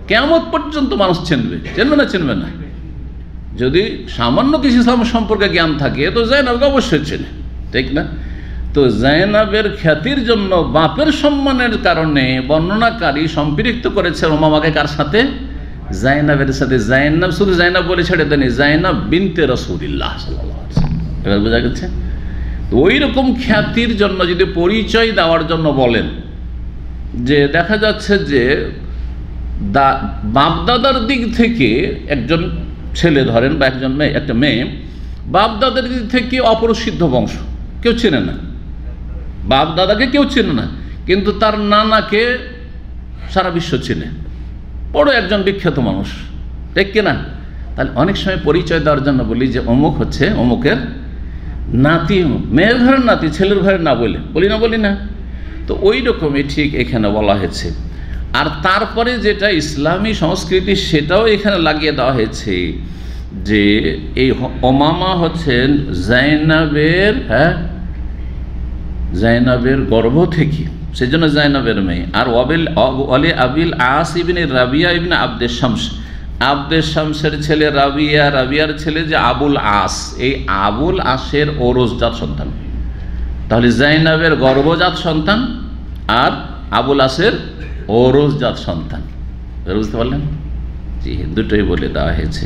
কিয়ামত পর্যন্ত মানুষ চিনবে। চিনবে না? চিনবে না? যদি সামান্য কিছু ইসলাম সম্পর্কে জ্ঞান থাকে তো জাইনাবকে অবশ্যই চেনে, ঠিক না? তো জাইনাবের খ্যাতির জন্য বাপের সম্মানের কারণে বর্ণনাকারী সম্পৃক্ত করেছে ওমামাকে কার সাথে? জাইনাবের সাথে। জাইনাব শুধু জাইনাব বলে ছেড়ে দেয়নি, জাইনাব বিনতে রাসূলুল্লাহ সাল্লাল্লাহু আলাইহি ওয়াসাল্লাম। এবার বোঝা গেছে? তো ওই রকম খ্যাতির জন্য যদি পরিচয় দেওয়ার জন্য বলেন, যে দেখা যাচ্ছে যে বাপদাদার দিক থেকে একজন ছেলে ধরেন বা একজন মেয়ে, একটা মেয়ে বাপদাদার দিক থেকে অপরিসিদ্ধ বংশ, কেউ চেনে না, বাপদাদাকে কেউ চেনে না, কিন্তু তার নানাকে সারা বিশ্ব চেনে, বড় একজন বিখ্যাত মানুষ, ঠিক কিনা? তাহলে অনেক সময় পরিচয় দেওয়ার জন্য বলি যে অমুক হচ্ছে অমুকের নাতি, মেয়ের ঘরের নাতি, ছেলের ঘরের না বলি না? তো ওই রকমই ঠিক এখানে বলা হয়েছে। আর তারপরে যেটা ইসলামী সংস্কৃতি সেটাও এখানে লাগিয়ে দেওয়া হয়েছে যে এই ওমামা হচ্ছেন জাইনাবের গর্ভ থেকে, সেজন্য জাইনাবের মেয়ে। আর ওয়ালি আবিল আস ইবনে রাবিয়া ইবনে আব্দে শামস, আব্দে শামসের ছেলে রাবিয়া, রাবিয়ার ছেলে যে আবুল আস, এই আবুল আসের ওরসজাত সন্তান। তাহলে জাইনাবের গর্ভজাত সন্তান আর আবুল আসের ওরসজাত সন্তান। বুঝতে পারলেন? জি, দুটোই বলে দেওয়া হয়েছে।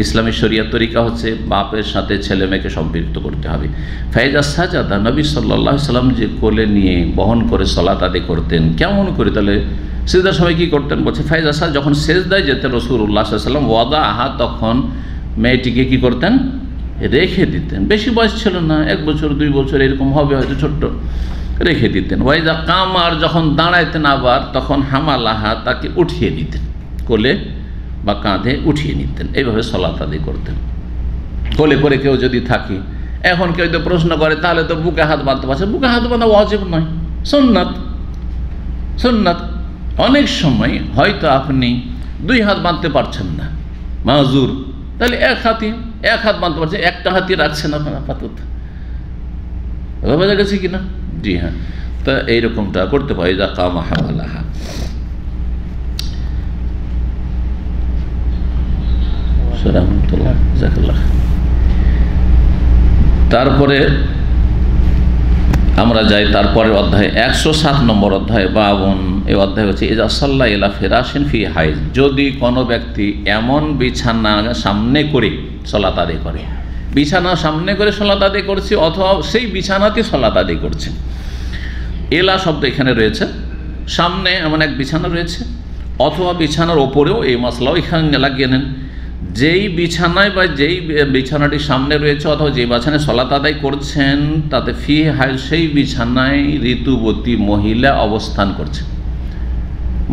ইসলামী শরিয়াত তরিকা হচ্ছে বাপের সাথে ছেলে মেয়েকে সম্পৃক্ত করতে হবে। ফাইজা সাজাদা, নবী সাল্লাল্লাহু আলাইহি সাল্লাম যে কোলে নিয়ে বহন করে সালাত আদায় করতেন, কেমন করে? তাহলে সিজদার সময় কি করতেন? বলছে ফাইজা সাজা, যখন সেজদায় যেতেন রাসূলুল্লাহ সাল্লাল্লাহু আলাইহি ওয়াসাল্লাম ওয়াদা আহা, তখন মেয়েটিকে কি করতেন? রেখে দিতেন। বেশি বয়স ছিল না, 1 বছর 2 বছর এরকম হবে হয়তো, ছোট্ট, রেখে দিতেন। ওয়াইজা কামার, যখন দাঁড়াইতেন আবার তখন হামালাহা, তাকে উঠিয়ে নিতেন, কোলে বা কাঁধে উঠিয়ে নিতেন। এইভাবে সালাত আদায় করতেন। কোলে করে কেউ যদি থাকে, এখন কেউ যদি প্রশ্ন করে তাহলে তো বুকে হাত বাঁধতে পারছে, বুকে হাত বাঁধা ওয়াজিব নয়, সুন্নাত। সুন্নাত। অনেক সময় হয়তো আপনি 2 হাত বাঁধতে পারছেন না, মাজুর, তাহলে এক হাত বাঁধতে পারছেন, একটা হাতই রাখছেন আপনার আপাতত। বোঝা গেছে কিনা? জি হ্যাঁ, তা এইরকমটা করতে পারি। যা কামা হামালাহা। তারপরে আমরা যাই তারপরের অধ্যায়, 107 নম্বর অধ্যায়, 52। এই অধ্যায় হচ্ছে ইজা সাল্লা ইলা ফিরাশিন ফি হাইজ, যদি কোনো ব্যক্তি এমন বিছানা সামনে করে সালাত আদায় করে, বিছানা সামনে করে সালাত আদায় করছে অথবা সেই বিছানাতে সালাত আদায় করছে। এলা শব্দ এখানে রয়েছে, সামনে এমন এক বিছানা রয়েছে অথবা বিছানার ওপরেও, এই মশলাও এখানে লাগিয়ে নেন। যেই বিছানায় বা যেই বিছানাটি সামনে রয়েছে অথবা যেই বিছানায় সালাত আদায় করছেন, তাতে ফি হাইজ, সেই বিছানায় ঋতুবতী মহিলা অবস্থান করছে।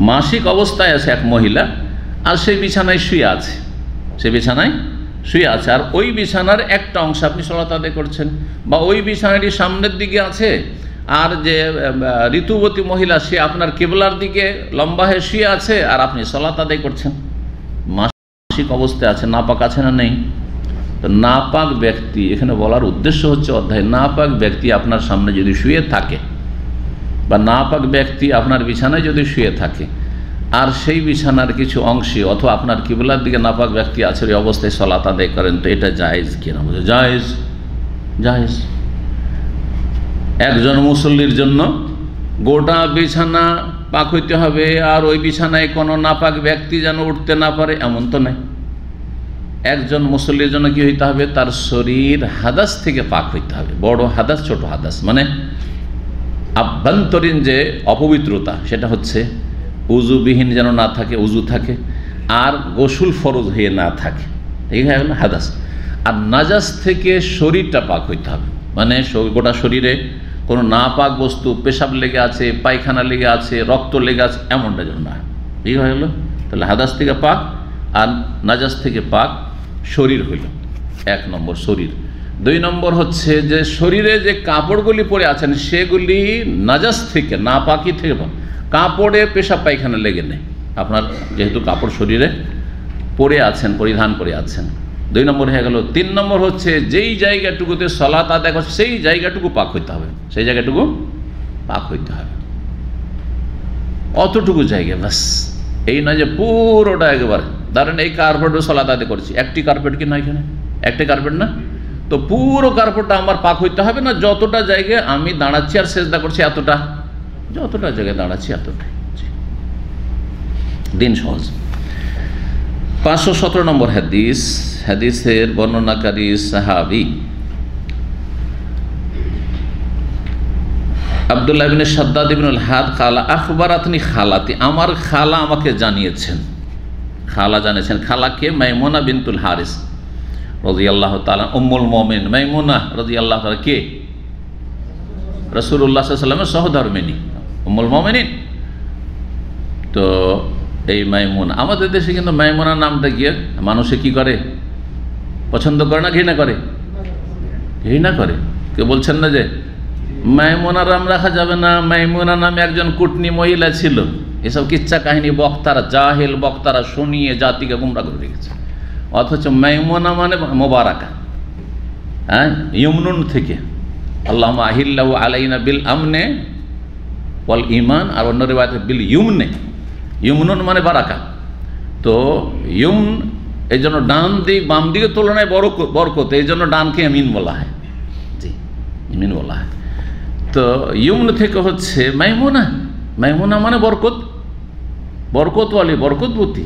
মাসিক অবস্থায় আছে এক মহিলা, আর সেই বিছানায় শুয়ে আছে, আর ওই বিছানার একটা অংশ আপনি সালাত আদায় করছেন, বা ওই বিছানাটি সামনের দিকে আছে, আর যে ঋতুবতী মহিলা সে আপনার কিবলার দিকে লম্বা হয়ে শুয়ে আছে, আর আপনি সালাত আদায় করছেন। মাসিক অবস্থায় আছে, নাপাক আছে না নেই? তো নাপাক ব্যক্তি, এখানে বলার উদ্দেশ্য হচ্ছে অধ্যায়, নাপাক ব্যক্তি আপনার সামনে যদি শুয়ে থাকে, বা নাপাক ব্যক্তি আপনার বিছানায় যদি শুয়ে থাকে, আর সেই বিছানার কিছু অংশে অথবা আপনার কিবলার দিকে নাপাক ব্যক্তি আছে, এই অবস্থায় সালাত আদায় করেন, তো এটা জায়েজ কিনা? বলে জায়েজ। একজন মুসল্লির জন্য গোটা বিছানা পাক হইতে হবে, আর ওই বিছানায় কোনো নাপাক ব্যক্তি যেন উঠতে না পারে, এমন তো নয়। একজন মুসল্লির জন্য কি হইতে হবে? তার শরীর হাদাস থেকে পাক হইতে হবে, বড় হাদাস ছোট হাদাস, মানে আভ্যন্তরীণ যে অপবিত্রতা সেটা হচ্ছে উজুবিহীন যেন না থাকে, উজু থাকে, আর গোসল ফরজ হয়ে না থাকে, এই হলো হাদাস। আর নাজাস থেকে শরীরটা পাক হইতে হবে, মানে গোটা শরীরে কোনো নাপাক বস্তু, পেশাব লেগে আছে, পায়খানা লেগে আছে, রক্ত লেগে আছে, এমনটা যেন না। ঠিক হয়ে গেল? তাহলে হাদাস থেকে পাক আর নাজাস থেকে পাক শরীর হইল 1 নম্বর শরীর। 2 নম্বর হচ্ছে যে শরীরে যে কাপড়গুলি পরে আছেন সেগুলি নাজাস থেকে, নাপাকি থেকে, কাপড়ে পেশাব পায়খানা লেগে নেই। আপনার যেহেতু কাপড় শরীরে পরে আছেন, পরিধান করে আছেন, 2 নম্বর হয়ে গেল। 3 নম্বর হচ্ছে যেই জায়গাটুকুতে সালাত আদায় করছে সেই জায়গাটুকু পাক হইতে হবে, সেই জায়গাটুকু পাক হইতে হবে, অতটুকু জায়গা ব্যাস। এই নয় যে পুরোটা একেবারে, ধরেন এই কার্পেটও সালাত আদায় করছি, একটি কার্পেট কি না, এখানে একটি কার্পেট না, তো পুরো কার্পেটটা আমার পাক হইতে হবে না, যতটা জায়গায় আমি দাঁড়াচ্ছি আর সেজদা করছি এতটা, যতটা জায়গায় দাঁড়াচ্ছি এতটাই। দিন সহজ। 517 নম্বর হাদিস, হাদিসের বর্ণনাকারী সাহাবী আব্দুল্লাহ ইবনে শাদ্দাদ ইবনুল হাদ কালা আখবারাতনি খালাতি, আমার খালা আমাকে জানিয়েছেন, খালা জানিয়েছেন। খালাকে মাইমুনা বিনতুল হারিস রাদিয়াল্লাহু তাআলা, উম্মুল মুমিন মাইমুনা রাদিয়াল্লাহু তাআলা কে? রাসূলুল্লাহ সাল্লাল্লাহু আলাইহি ওয়াসাল্লামের সহধর্মিণী উম্মুল মুমিনিন। তো এই মাইমুনা, আমাদের দেশে কিন্তু মাইমুনা নামটা গিয়ে মানুষে কি করে, পছন্দ করে না ঘৃণা করে? ঘৃণা করে। কেউ বলছেন না যে মাইমুনার নাম রাখা যাবে না, মাইমুনা নামে একজন কুটনি মহিলা ছিল, এসব কিচ্ছা কাহিনী বক্তারা, জাহেল বক্তারা শুনিয়ে জাতিকে গুমরা করে রেখেছে। অথচ মাইমুনা মানে মোবারাকা, হ্যাঁ, ইউমনুন থেকে, আল্লাহুম্মা আহিল্লাহু আলাইনা বিল আমনে ওয়াল ঈমান, আর অন্য রিওয়ায়াতে বিল ইউমনে, ইউমনুন মানে বারাকা। তো ইউমন এই জন্য ডান দিক বাম দিকের তুলনায় বরকত, এই জন্য ডানকে ইয়ামিন বলা হয়, জি ইয়ামিন বলা হয়। তো ইউমন থেকে হচ্ছে মাইমুনা, মাইমুনা মানে বরকত, বরকতওয়ালি, বরকতবতী।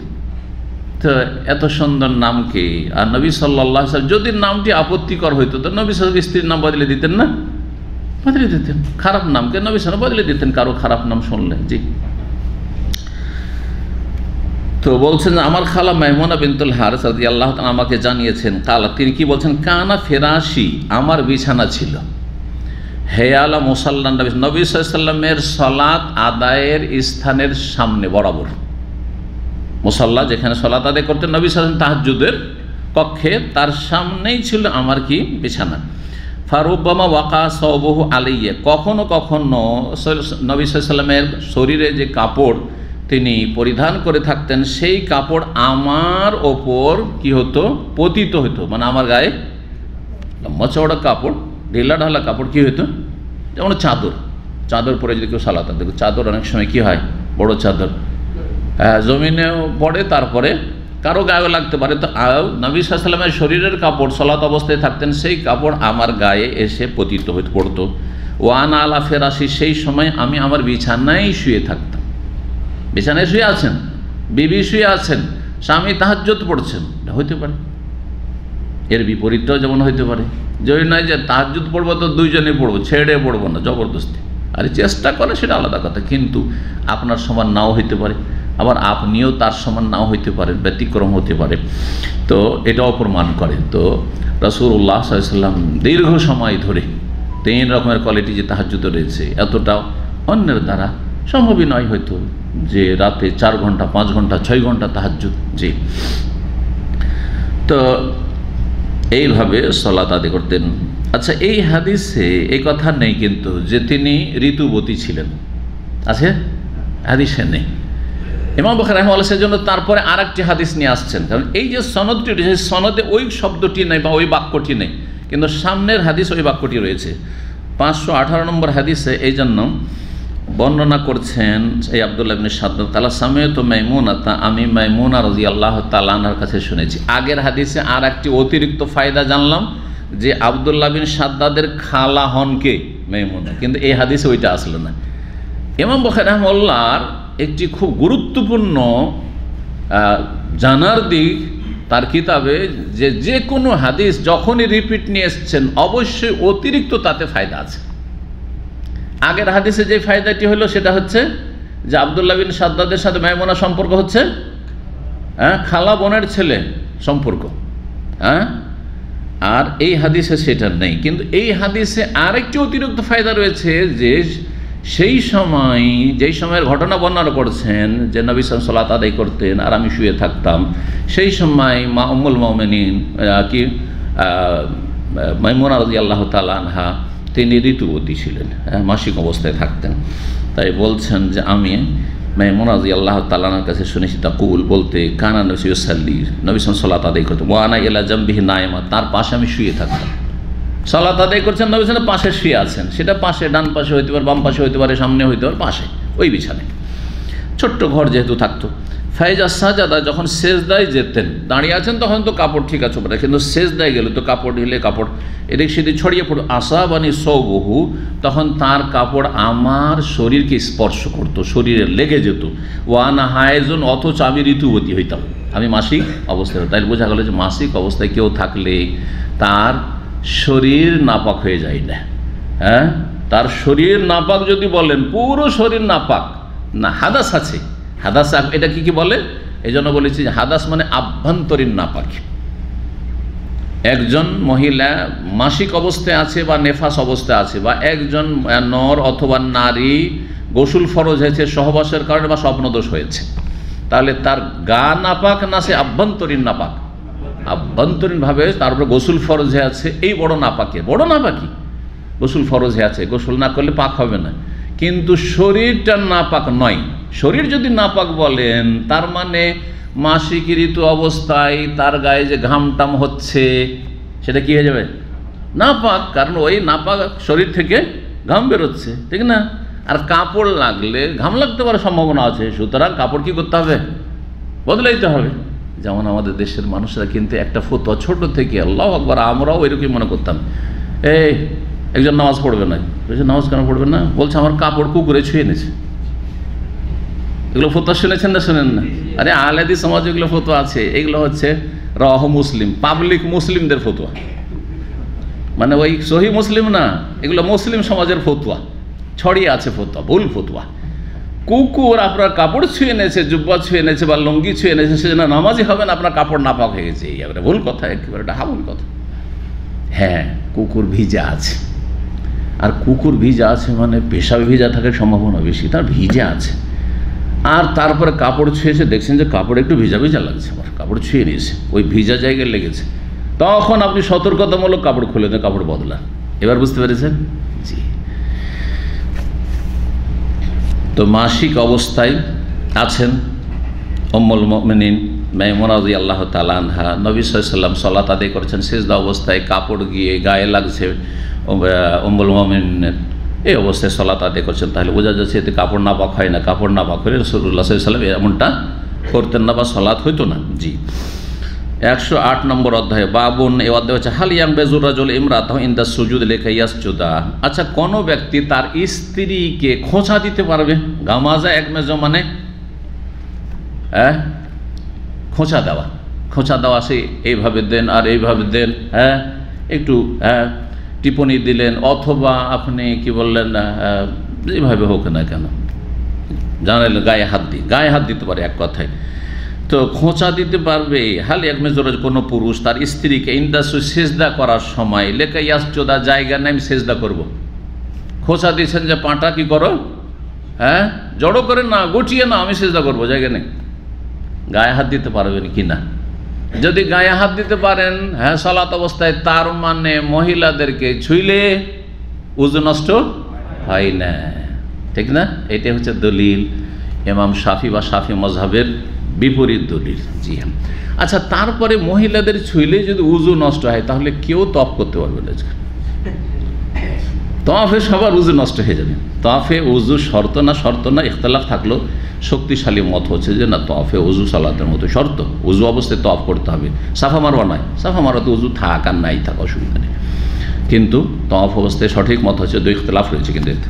তো এত সুন্দর নামকে, আর নবী সাল্লাল্লাহু আলাইহি ওয়াসাল্লাম যদি নামটি আপত্তিকর হইতো তো নবী সাল্লাল্লাহু আলাইহি ওয়াসাল্লাম স্ত্রীর নাম বদলে দিতেন না? বদলে দিতেন। খারাপ নামকে নবী সাল্লাল্লাহু আলাইহি ওয়াসাল্লাম বদলে দিতেন কারো খারাপ নাম শুনলে। জি, তো বলছেন আমার খালা মাইমুনা বিনতুল হারিস রাদিয়াল্লাহু তাআলা আমাকে জানিয়েছেন, কালা, তিনি কি বলছেন, কানা ফেরাশি, আমার বিছানা ছিল, হেয়ালা মুসাল্লা নবী সাল্লাল্লাহু আলাইহি ওয়াসাল্লামের সালাত আদায়ের স্থানের সামনে বরাবর, মুসাল্লা যেখানে সালাত আদায় করতেন নবী সাল্লাল্লাহু আলাইহি ওয়াসাল্লাম তাহাজ্জুদের কক্ষে, তার সামনেই ছিল আমার কি বিছানা। ফারুব্বামা ওয়াকা সাওবহু আলাইয়া, কখনো কখনো নবী সাল্লাল্লাহু আলাইহি ওয়াসাল্লামের শরীরে যে কাপড় তিনি পরিধান করে থাকতেন সেই কাপড় আমার ওপর কি হতো, পতিত হতো, মানে আমার গায়ে লম্বা চওড়া কাপড়, ঢিলা ঢালা কাপড় কি হতো, যেমন চাদর, চাদর পরে যদি কেউ সালাত আদায় করে, চাদর অনেক সময় কি হয়, বড় চাদর, জমিনেও পড়ে, তারপরে কারো গায়েও লাগতে পারে। তো নবী সাল্লাল্লাহু আলাইহি ওয়াসাল্লামের শরীরের কাপড় সালাত অবস্থায় থাকতেন সেই কাপড় আমার গায়ে এসে পতিত হয়ে পড়তো। ওয়ানা আলা ফেরাশি, সেই সময় আমি আমার বিছানায় শুয়ে থাকতাম। বিছানায় শুয়ে আছেন, বিবি শুয়ে আছেন, স্বামী তাহাজ্জুদ পড়ছেন, এটা হইতে পারে। এর বিপরীতটাও যেমন হইতে পারে, যদি নয় যে তাহাজ্জুদ পড়বো তো দুইজনে পড়বো, ছেড়ে পড়বো না জবরদস্তি, আর চেষ্টা করে সেটা আলাদা কথা, কিন্তু আপনার সমান নাও হইতে পারে, আবার আপনিও তার সমান নাও হইতে পারেন, ব্যতিক্রম হতে পারে। তো এটাও প্রমাণ করে। তো রাসূলুল্লাহ সাল্লাল্লাহু আলাইহি ওয়াসাল্লাম দীর্ঘ সময় ধরে 3 রকমের কোয়ালিটি যে তাহাজ্জুদ রয়েছে, এতটাও অন্যের দ্বারা সম্ভবই নয় হয়তো, যে রাতে 4 ঘন্টা 5 ঘন্টা 6 ঘন্টা তাহাজ্জুদ। জি, তো এইভাবে সালাত আদায় করতেন। আচ্ছা, এই হাদিসে এই কথা নেই কিন্তু যে তিনি ঋতুবতী ছিলেন, আছে? হাদিসে নেই। ইমাম বুখারী রাহিমাহুল্লাহ সেজন্য তারপরে আরেকটি হাদিস নিয়ে আসছেন, কারণ এই যে সনদটি রয়েছে, সনদে ওই শব্দটি নেই বা ওই বাক্যটি নেই, কিন্তু সামনের হাদিস ওই বাক্যটি রয়েছে। 518 নম্বর হাদিসে এই জন্য বর্ণনা করছেন এই আব্দুল্লাহ ইবনে শাদ্দাদ, কালা সামিআতু মাইমুনাতা, আমি মাইমুনা রাদিয়াল্লাহু তাআলা আনহার কাছে শুনেছি। আগের হাদিসে আর একটি অতিরিক্ত ফায়দা জানলাম যে আব্দুল্লাহ বিন শাদ্দাদের খালা হন কে? মাইমুনা, কিন্তু এই হাদিসে ওইটা আসলো না। ইমাম বুখারী রাহিমাহুল্লাহর একটি খুব গুরুত্বপূর্ণ জানার দিক তার কিতাবে, যে কোনো হাদিস যখনই রিপিট নিয়ে এসছেন অবশ্যই অতিরিক্ত তাতে ফায়দা আছে। আগের হাদিসে যে ফায়দাটি হলো সেটা হচ্ছে যে আব্দুল্লাহ বিন শাদ্দাদের সাথে মাইমুনা সম্পর্ক হচ্ছে খালা বোনের ছেলে সম্পর্ক, আর এই হাদিসে সেটা নেই। কিন্তু এই হাদিসে আরেকটি অতিরিক্ত ফায়দা রয়েছে যে সেই সময় যেই সময়ের ঘটনা বর্ণনা করছেন যে নবী সাল্লাল্লাহু আলাইহি ওয়াসাল্লাম সালাত আদায় করতেন আর আমি শুয়ে থাকতাম, সেই সময় মা উম্মুল মুমিনিন মাইমুনা রাদিয়াল্লাহু তাআলা আনহা তিনি ঋতুবতী ছিলেন, মাসিক অবস্থায় থাকতেন। তাই বলছেন যে আমি মাইমুনা রাদিয়াল্লাহু তাআলা আনহার কাছে শুনেছি তাকুল বলতে, কানা নবী ইউসাল্লি, নবী সাল্লাল্লাহু সালাত আদায় করতেন, ওয়া আনা ইলা জামবিহি নাইমা, তার পাশে আমি শুয়ে থাকতাম। সালাত আদায় করছেন, নবী সাল্লাল্লাহু পাশে শুয়ে আছেন, সেটা পাশে, ডান পাশে হইতে পারে, বাম পাশে হইতে পারে, সামনে হইতে পারে, পাশে ওই বিছানায়, ছোট্ট ঘর যেহেতু থাকতো। ফাইজা সাজাদা, যখন সেজদায় যেতেন, দাঁড়িয়ে আছেন তখন তো কাপড় ঠিক আছে ওপরে, কিন্তু সেজদায় গেলে তো কাপড় ঢিলে কাপড় এদিক সেদিক ছড়িয়ে পড়ো, আসাবানি সৌবহু, তখন তার কাপড় আমার শরীরকে স্পর্শ করতো, শরীরে লেগে যেত। ওয়ানা হায়জুন, অথচ আমি ঋতুবতী হইতাম, আমি মাসিক অবস্থায়। তাই বোঝা গেল যে মাসিক অবস্থায় কেউ থাকলে তার শরীর নাপাক হয়ে যায় না। হ্যাঁ, তার শরীর নাপাক যদি বলেন, পুরো শরীর নাপাক না, হাদাস আছে, হাদাস এটা কি বলে, এই জন্য বলেছি যে হাদাস মানে আভ্যন্তরীণ নাপাক। একজন মহিলা মাসিক অবস্থায় আছে বা নেফাস অবস্থায় আছে, বা একজন নর অথবা নারী গোসল ফরজ হয়েছে সহবাসের কারণে বা স্বপ্নদোষ হয়েছে, তাহলে তার গা নাপাক না সে আভ্যন্তরীণ নাপাক? আভ্যন্তরীণভাবে তার উপরে গোসল ফরজ হয়ে আছে, এই বড় নাপাকি গোসল ফরজ হয়ে আছে, গোসল না করলে পাক হবে না, কিন্তু শরীরটা নাপাক নয়। শরীর যদি নাপাক বলেন, তার মানে মাসিক ঋতু অবস্থায় তার গায়ে যে ঘামটাম হচ্ছে সেটা কি হয়ে যাবে? নাপাক, কারণ ওই নাপাক শরীর থেকে ঘাম বেরোচ্ছে, ঠিক না? আর কাপড় লাগলে ঘাম লাগতে পারে সম্ভাবনা আছে, সুতরাং কাপড় কি করতে হবে? বদলাইতে হবে। যেমন আমাদের দেশের মানুষরা কিন্তু একটা ফতোয়া ছোট থেকে, আল্লাহু আকবার, আমরাও এরকমই মনে করতাম, এই একজন নামাজ পড়বে না, নামাজ কেন পড়বে না? বলছে আমার কাপড় কুকুরে ছুঁয়ে এনেছে। এগুলো ফতোয়া শুনেছেন না শোনেন না? আরে আহলে হাদিস সমাজ এগুলো ফতোয়া আছে, এগুলো হচ্ছে রাওয়াহু মুসলিম, পাবলিক মুসলিমদের ফতোয়া, মানে ওই সহি মুসলিম না, এগুলো মুসলিম সমাজের ফতোয়া, ছড়িয়ে আছে ফতোয়া, ভুল ফতোয়া। কুকুর আপনার কাপড় ছুঁয়ে এনেছে, জুব্বা ছুঁয়ে এনেছে বা লুঙ্গি ছুঁয়ে এনেছে, সেজন্য নামাজই হবে না, আপনার কাপড় নাপাক হয়ে গেছে, এই একটা ভুল কথা, একেবারে এটা হাবুল কথা। হ্যাঁ, কুকুর ভিজা আছে, আর কুকুর ভিজা আছে মানে পেশাবে ভিজা থাকার সম্ভাবনা বেশি, তার ভিজা আছে, আর তারপরে কাপড় ছুঁয়েছে, দেখছেন যে কাপড় একটু ভিজা ভিজা লাগছে, আমার কাপড় ছুঁয়ে নিয়েছে, ওই ভিজা জায়গায় লেগেছে, তখন আপনি সতর্কতামূলক কাপড় খুলে দেন, কাপড় বদলান। এবার বুঝতে পেরেছেন? জি। তো মাসিক অবস্থায় আছেন উম্মুল মুমিনিন মাইমুনা রাদিয়াল্লাহু তাআলা আনহা, নবী সাল্লাল্লাহু আলাইহি ওয়াসাল্লাম সালাত আদায় করেছেন, সিজদা অবস্থায় কাপড় গিয়ে গায়ে লাগছে উম্মুল মুমিনের, এই অবস্থায় সালাত আদায় করছেন, তাহলে বোঝা যাচ্ছে এতে কাপড় নাপাক হয় না। কাপড় নাপাক হলে রাসূলুল্লাহ সাল্লাল্লাহু আলাইহি ওয়াসাল্লাম এমনটা করতেন না বা সালাত হইতো না। জি। 108 নম্বর অধ্যায়, বাবুন, এই অধ্যায় হচ্ছে হাল ইয়ামবাজুর রাজুল ইমরাতাহু ইনদা সুজুদ লিকা ইয়াসজুদা। আচ্ছা, কোনো ব্যক্তি তার স্ত্রীকে খোঁচা দিতে পারবে? গামাজা এক মেজো মানে খোঁচা দেওয়া, সে এইভাবে দেন আর এইভাবে দেন, হ্যাঁ, একটু টিপনি দিলেন, অথবা আপনি কি বললেন, এইভাবে হোক না কেন, জানালেন গায়ে হাত দিতে পারে এক কথায়। তো খোঁচা দিতে পারবে হাল এক মেজর কোনো পুরুষ তার স্ত্রীকে ইন্দাসু সেজদা করার সময় লেখা ইয়াসজুদা, জায়গা নেই আমি সেজদা করব। খোঁচা দিয়েছেন যে পাটা কি করো, হ্যাঁ, জড়ো করে না, গুটিয়ে না, আমি সেজদা করব, জায়গা নেই। গায়ে হাত দিতে পারবেন কি না? যদি গায়ে হাত দিতে পারেন, হ্যাঁ, সালাত অবস্থায়, তার মানে মহিলাদেরকে ছুঁইলে উযু নষ্ট হয় না, ঠিক না? এটা হচ্ছে দলিল ইমাম শাফি বা শাফি মাযহাবের বিপরীত দলিল। জি হ্যাঁ। আচ্ছা, তারপরে মহিলাদের ছুঁইলে যদি উযু নষ্ট হয়, তাহলে কেউ তওয়াফ করতে পারবে না। তওয়াফে সবার উযু নষ্ট হয়ে যাবে। তওয়াফে উযু শর্ত না ইখতিলাফ থাকলো, শক্তিশালী মত হচ্ছে যে না, তওয়াফে উযু সালাতের মতো শর্ত, উযু অবস্থায় তওয়াফ করতে হবে, সাফা মারওয়া নয়। সাফা মারওয়াতে উযু থাক আর নাই থাক অসুবিধা নেই, কিন্তু তওয়াফ অবস্থায় সঠিক মত হচ্ছে, দুই ইখতিলাফ রয়েছে কিন্তু এতে।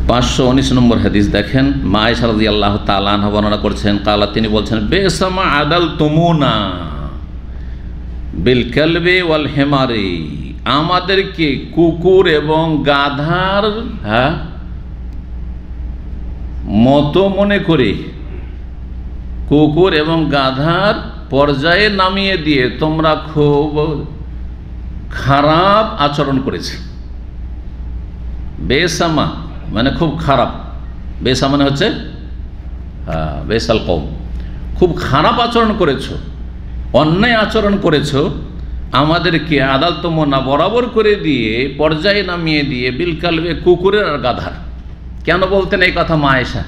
519 নম্বর হাদিস দেখেন, মা আয়েশা রাদিয়াল্লাহু তাআলা আনহা বর্ণনা করছেন, কালা, তিনি বলছেন, বেসামা আদালতুমুনা বিল কালবি ওয়াল হিমারি, আমাদেরকে কুকুর এবং গাধার মতো মনে করে, কুকুর এবং গাধার পর্যায়ে নামিয়ে দিয়ে তোমরা খুব খারাপ আচরণ করেছে। বেসামা মানে খুব খারাপ, বেসা মানে হচ্ছে বেসাল কওম, খুব খারাপ আচরণ করেছো, অন্যায় আচরণ করেছো, আমাদেরকে আদালত মোনা বরাবর করে দিয়ে পর্যায়ে নামিয়ে দিয়ে বিলকালবে কুকুরের আর গাধার। কেন বলতেন এই কথা মা আয়েশা?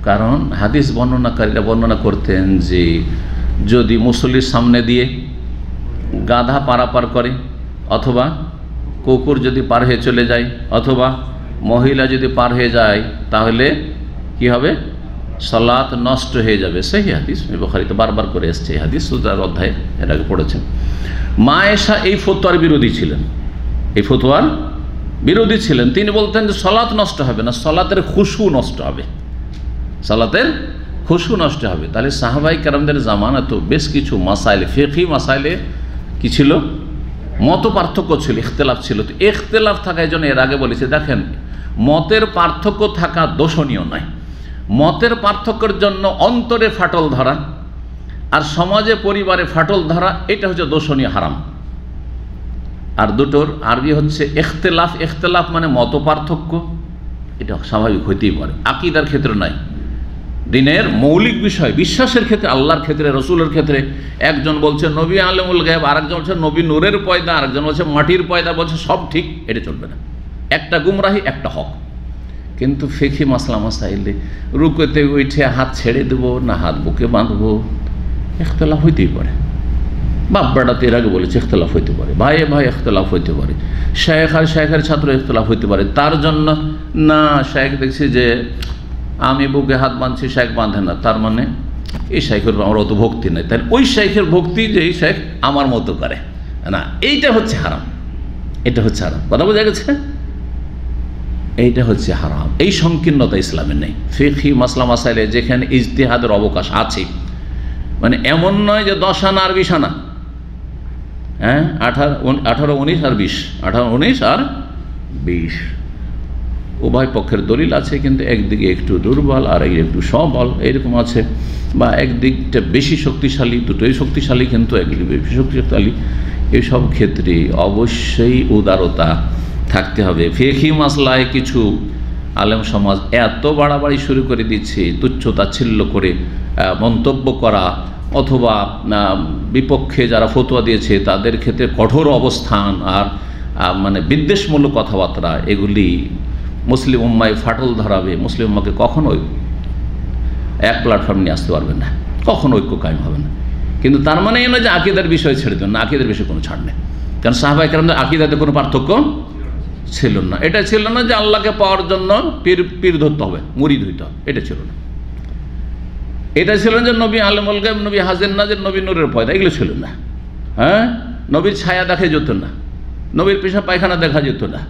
কারণ হাদিস বর্ণনাকারীরা বর্ণনা করতেন যে যদি মুসল্লির সামনে দিয়ে গাধা পারাপার করে, অথবা কুকুর যদি পার হয়ে চলে যায়, অথবা মহিলা যদি পার হয়ে যায়, তাহলে কি হবে? সালাত নষ্ট হয়ে যাবে। সেই হাদিস বুখারীতে বারবার করে এসছে এই হাদিস, সুরার অধ্যায়ে এর আগে পড়েছেন। মা আয়েশা এই ফতোয়ার বিরোধী ছিলেন, এই ফতোয়ার বিরোধী ছিলেন। তিনি বলতেন যে সালাত নষ্ট হবে না, সালাতের খুশু নষ্ট হবে, সালাতের খুশু নষ্ট হবে। তাহলে সাহাবাই কেরামদের জামানা তো বেশ কিছু মাসাইলে, ফিকহি মাসাইলে কি ছিল? মত পার্থক্য ছিল, ইখতিলাফ ছিল। তো ইখতিলাফ থাকার জন্য এর আগে বলেছে, দেখেন মতের পার্থক্য থাকা দোষণীয় নয়। মতের পার্থক্যের জন্য অন্তরে ফাটল ধরা আর সমাজে পরিবারে ফাটল ধরা, এটা হচ্ছে দোষণীয়, হারাম। আর দুটোর আরবি হচ্ছে ইখতিলাফ। ইখতিলাফ মানে মত পার্থক্য, এটা স্বাভাবিক হইতেই পারে, আকীদার ক্ষেত্রে নাই। দিনের মৌলিক বিষয়, বিশ্বাসের ক্ষেত্রে, আল্লাহর ক্ষেত্রে, রসুলের ক্ষেত্রে একজন বলছে নবী আলেমুল গায়েব, আরেকজন বলছে নবী নূরের পয়দা, আরেকজন বলছে মাটির পয়দা, বলছে সব ঠিক, এটা চলবে না। একটা গুমরাহি, একটা হক। কিন্তু ফিকহি মাসলা মাসাইলে রুকুতে উঠে হাত ছেড়ে দেবো না হাত বুকে বাঁধবো, ইখতিলাফ হইতেই পারে। বাপ বেড়াতে এর আগে বলেছে ইখতিলাফ হইতে পারে, ভাইয়ে ভাই ইখতিলাফ হইতে পারে, শেখ আর শেখের ছাত্র ইখতিলাফ হইতে পারে। তার জন্য না শেখ দেখছি যে আমি বুকে হাত বাঁধছি, শেখ বাঁধে না, তার মানে এই শেখের আমার অত ভক্তি নেই, তাই ওই শেখের ভক্তি যে এই শেখ আমার মতো করে না, এইটা হচ্ছে হারাম, এটা হচ্ছে হারাম। কথা বোঝা গেছে? এইটা হচ্ছে হারাম। এই সংকীর্ণতা ইসলামের নেই। ফিকহি মাসলা মাসাইলে যেখানে ইজতিহাদের অবকাশ আছে, মানে এমন নয় যে 10 আনা আর 20 আনা, হ্যাঁ 18, 19 আর 20, 18, 19 আর 20 উভয় পক্ষের দলিল আছে, কিন্তু একদিকে একটু দুর্বল আর একটু সবল এরকম আছে, বা একদিকটা বেশি শক্তিশালী, দুটোই শক্তিশালী কিন্তু একদিকে বেশি শক্তিশালী। এসব ক্ষেত্রে অবশ্যই উদারতা থাকতে হবে। ফিকহি মাসলায় কিছু আলেম সমাজ এত বাড়াবাড়ি শুরু করে দিচ্ছে, তুচ্ছ তাচ্ছিল্য করে মন্তব্য করা, অথবা বিপক্ষে যারা ফতোয়া দিয়েছে তাদের ক্ষেত্রে কঠোর অবস্থান আর মানে বিদ্বেষমূলক কথাবার্তা, এগুলি মুসলিম উম্মায় ফাটল ধরাবে। মুসলিম উম্মাকে কখনোই এক প্ল্যাটফর্ম নিয়ে আসতে পারবে না, কখনো ঐক্য কায়েম হবে না। কিন্তু তার মানে এই নয় যে আকীদার বিষয় ছেড়ে দেবেন না, আকীদার বিষয়ে কোনো ছাড় নেই। কারণ সাহাবায়ে কেরামদের আকীদাতে কোনো পার্থক্য ছিল না। এটা ছিল না যে আল্লাহকে পাওয়ার জন্য পীর ধরতে হবে, মুরিদ হইতে হবে, এটা ছিল না। এটা ছিল না যে নবী আলেমুল গায়েব, নবী হাজির নাজির, নবী নূরের পয়দা, এগুলো ছিল না। হ্যাঁ, নবীর ছায়া দেখা যেত না, নবীর পেশা পায়খানা দেখা যেত না,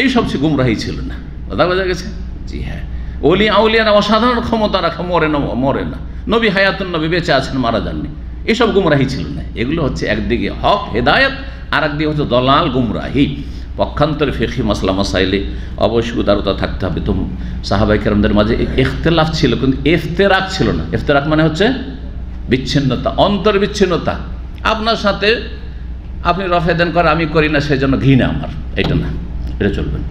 এইসব গুমরাহি ছিল না। কথা বোঝা গেছে? জি হ্যাঁ। ওলি আউলিয়ানা অসাধারণ ক্ষমতা রাখা, মরে না। নবী হায়াতুন, নবী বেঁচে আছেন, মারা যাননি, এসব গুমরাহি ছিল না। এগুলো হচ্ছে একদিকে হক হেদায়েত, আর একদিকে হচ্ছে দলাল গুমরাহি। পক্ষান্তরে ফিকহি মাসলা মাসাইলে অবশ্যই উদারতা থাকতে হবে। তো সাহাবায়ে কেরামদের মাঝে ইখতিলাফ ছিল, কিন্তু ইফতিরাক ছিল না। ইফতিরাক মানে হচ্ছে বিচ্ছিন্নতা, অন্তর বিচ্ছিন্নতা। আপনার সাথে আপনি রফেদান করে আমি করি না, সেই জন্য ঘৃণা আমার, এটা না, এটা চলবে না।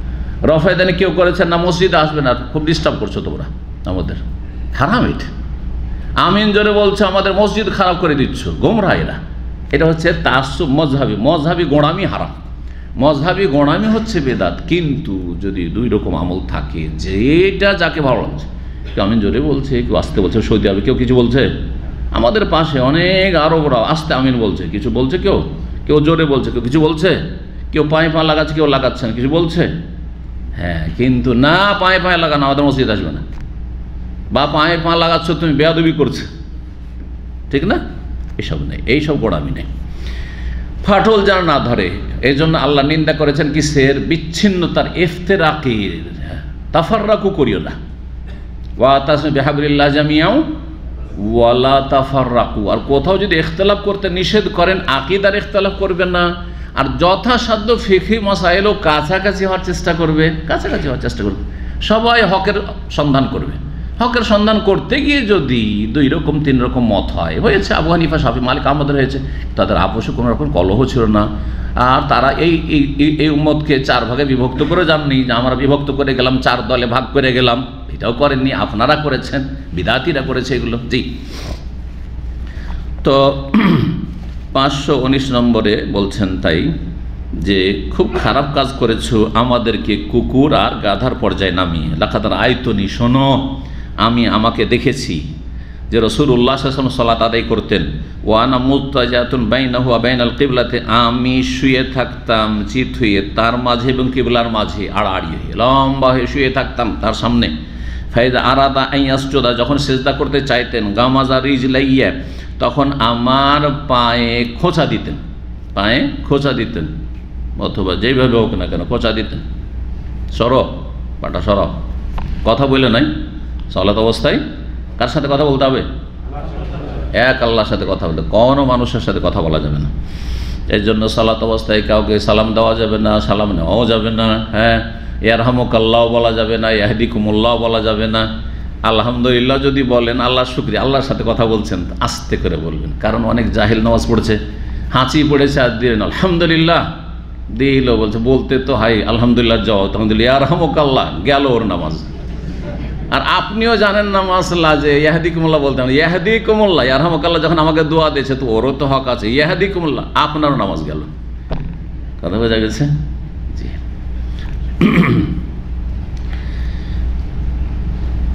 রফেদানি কেউ করেছেন না, মসজিদে আসবে না, খুব ডিস্টার্ব করছো তোমরা আমাদের, হারাম এটা। আমিন জোরে বলছে, আমাদের মসজিদ খারাপ করে দিচ্ছ, গোমরাহ এরা। এটা হচ্ছে তাআসসুব, মজহাবি গোঁড়ামি হারাম। মজহাবি গোঁড়ামি হচ্ছে বেদাত। কিন্তু যদি দুই রকম আমল থাকে, যেটা যাকে ভালো লাগছে, কেউ আমিন জোরে বলছে, কেউ আসতে বলছে, সৌদি আরবে কেউ কিছু বলছে, আমাদের পাশে অনেক আরবরা আসতে আমিন বলছে, কিছু বলছে, কেউ জোরে বলছে, কেউ কিছু বলছে, কেউ পায়ে পা লাগাচ্ছে, কেউ লাগাচ্ছে না, কিছু বলছে। হ্যাঁ, কিন্তু না পায়ে লাগানো, আমাদের মসজিদ আসবে না, বা পায়ে পা লাগাচ্ছ তুমি, বেয়াদবি করছে, ঠিক না? এসব নেই, এইসব গোড়ামি নেই। ফাটল যেন না ধরে, এই জন্য আল্লাহ নিন্দা করেছেন কিসের? বিচ্ছিন্নতার, ইফতিরাকের। তাফাররাকু করিও না, ওয়াতাসিমু বিহাবলিল্লাহি জামিআ ওয়ালা তাফাররাকু। আর কোথাও যদি ইখতিলাফ করতে নিষেধ করেন, আকীদার ইখতিলাফ করবে না, আর যথাসাধ্য ফিকহি মাসাইলও কাছাকাছি হওয়ার চেষ্টা করবে, সবাই হকের সন্ধান করবে, হকের সন্ধান করতে গিয়ে যদি 2 রকম 3 রকম মত হয়েছে আবু হানিফা, শাফি, মালিক, আহমদের হয়েছে, তাদের আপোষে কোনো রকম কলহ ছিল না। আর তারা এই উম্মতকে 4 ভাগে বিভক্ত করে যাননি যে আমরা বিভক্ত করে গেলাম, 4 দলে ভাগ করে গেলাম, এটাও করেননি, আপনারা করেছেন, বিদাতিরা করেছে এগুলো। জি, তো 519 নম্বরে বলছেন তাই যে খুব খারাপ কাজ করেছো, আমাদেরকে কুকুর আর গাধার পর্যায়ে নামিয়ে। লাকাদ রাআইতুনি, শোনো, আমাকে দেখেছি যে রাসূলুল্লাহ সাল্লাল্লাহু আলাইহি ওয়াসাল্লাম সালাত আদায় করতেন। ওয়া আনা মুত্তাজাতুন বাইনাহু ওয়া বাইনাল কিবলাতে, আমি শুয়ে থাকতাম চিত হয়ে তার মাঝে এবং কিবলার মাঝে, আড়াআড়ি হয়ে লম্বা হয়ে শুয়ে থাকতাম তার সামনে। ফাইদা আরাদা আন ইয়াসজুদা, যখন সিজদা করতে চাইতেন, গামাজা রিজলাইয়া, তখন আমার পায়ে খোঁচা দিতেন, অথবা যেইভাবে হোক না কেন খোঁচা দিতেন। পাটা সর, কথা বলে নাই সালাত অবস্থায় কার সাথে কথা বলতে হবে? এক আল্লাহর সাথে কথা বলতে, কোনো মানুষের সাথে কথা বলা যাবে না। এর জন্য সালাত অবস্থায় কাউকে সালাম দেওয়া যাবে না, সালাম নেওয়াও যাবে না। হ্যাঁ, ইয়ারহামুকাল্লাহ বলা যাবে না, ইয়াহদিকুমুল্লাহ বলা যাবে না। আলহামদুলিল্লাহ যদি বলেন আল্লাহর শুকরিয়া, আল্লাহর সাথে কথা বলছেন আস্তে করে বলবেন, কারণ অনেক জাহিল নামাজ পড়ছে, হাঁচি পড়েছে আর দিলেন আলহামদুলিল্লাহ, দিল বলছে বলতে তো হাই আলহামদুলিল্লাহ যাও, তখন দিল ইয়ারহামুকাল্লাহ, গেল ওর নামাজ। আর আপনিও জানেন না মাসলা যে ইয়াহদিকুমুল্লাহ বলতে হবে, ইয়াহদিকুমুল্লাহ, ইয়ারহামুকাল্লাহ যখন আমাকে দোয়া দিয়েছে তো ওরও তো হক আছে, ইয়াহদিকুমুল্লাহ, আপনারও নামাজ গেল। কথা বোঝা গেছে? জি।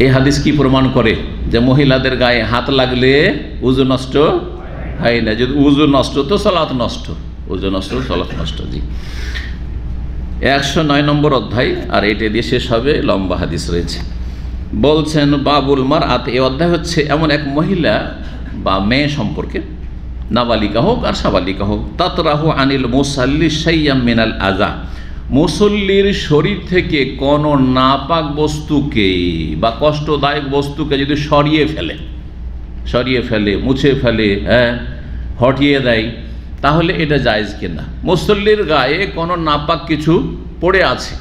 এই হাদিস কি প্রমাণ করে? যে মহিলাদের গায়ে হাত লাগলে উযু নষ্ট হয় না, যদি উযু নষ্ট তো সালাত নষ্ট, উযু নষ্ট সালাত নষ্ট। জি, 109 নম্বর অধ্যায়, আর এটা দিয়ে শেষ হবে, লম্বা হাদিস রয়েছে। বলছেন বাবুল মারআত, এই অধ্যায় হচ্ছে এমন এক মহিলা বা মেয়ে সম্পর্কে, নাবালিকা হোক আর সাবালিকা হোক, তাতরাহু আনিল মুসাল্লি শাইয়াম মিনাল আযা, মুসল্লির শরীর থেকে কোনো নাপাক বস্তুকে বা কষ্টদায়ক বস্তুকে যদি সরিয়ে ফেলে, মুছে ফেলে, হ্যাঁ, হটিয়ে দেয়, তাহলে এটা জায়েজ কিনা। মুসল্লির গায়ে কোনো নাপাক কিছু পড়ে আছে,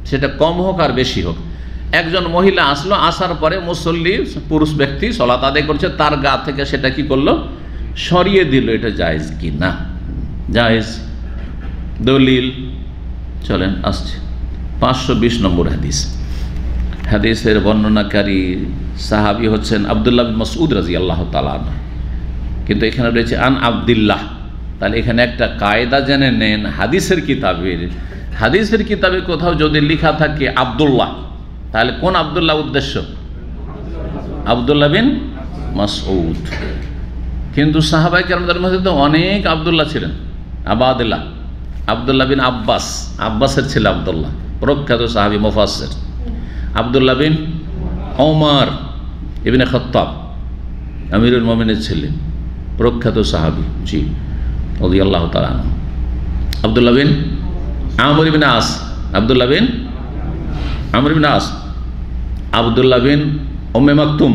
সেটা কম হোক আর বেশি হোক, একজন মহিলা আসলো, আসার পরে মুসল্লি পুরুষ ব্যক্তি সালাত আদায় করছে, তার গা থেকে সেটা কি করলো, সরিয়ে দিল, এটা জায়েজ কিনা? জায়েজ। দলিল চলেন আসছে 520 নম্বর হাদিস। হাদিসের বর্ণনাকারী সাহাবী হচ্ছেন আব্দুল্লাহ বিন মাসউদ রাদিয়াল্লাহু তাআলা আনহু, কিন্তু এখানে রয়েছে আন আব্দুল্লাহ। তাহলে এখানে একটা কায়দা জেনে নেন, হাদিসের কিতাবে কোথাও যদি লেখা থাকে আব্দুল্লাহ, তাহলে কোন আব্দুল্লাহ উদ্দেশ্য? আব্দুল্লাহ বিন মাসউদ। কিন্তু সাহাবায়ে কেরামদের মধ্যে তো অনেক আব্দুল্লাহ ছিলেন। আব্দুল্লাহ বিন আব্বাসের ছেলে আব্দুল্লাহ, প্রখ্যাত সাহাবী মুফাসসির। আব্দুল্লাহ বিন ওমর ইবনে খাত্তাব, আমিরুল মুমিনের ছেলে, প্রখ্যাত সাহাবী, জি, রাদিয়াল্লাহু তাআলা আনহু। আব্দুল্লাহ বিন আমর ইবনে আস, আব্দুল্লাহ বিন উম্মে মাকতুম,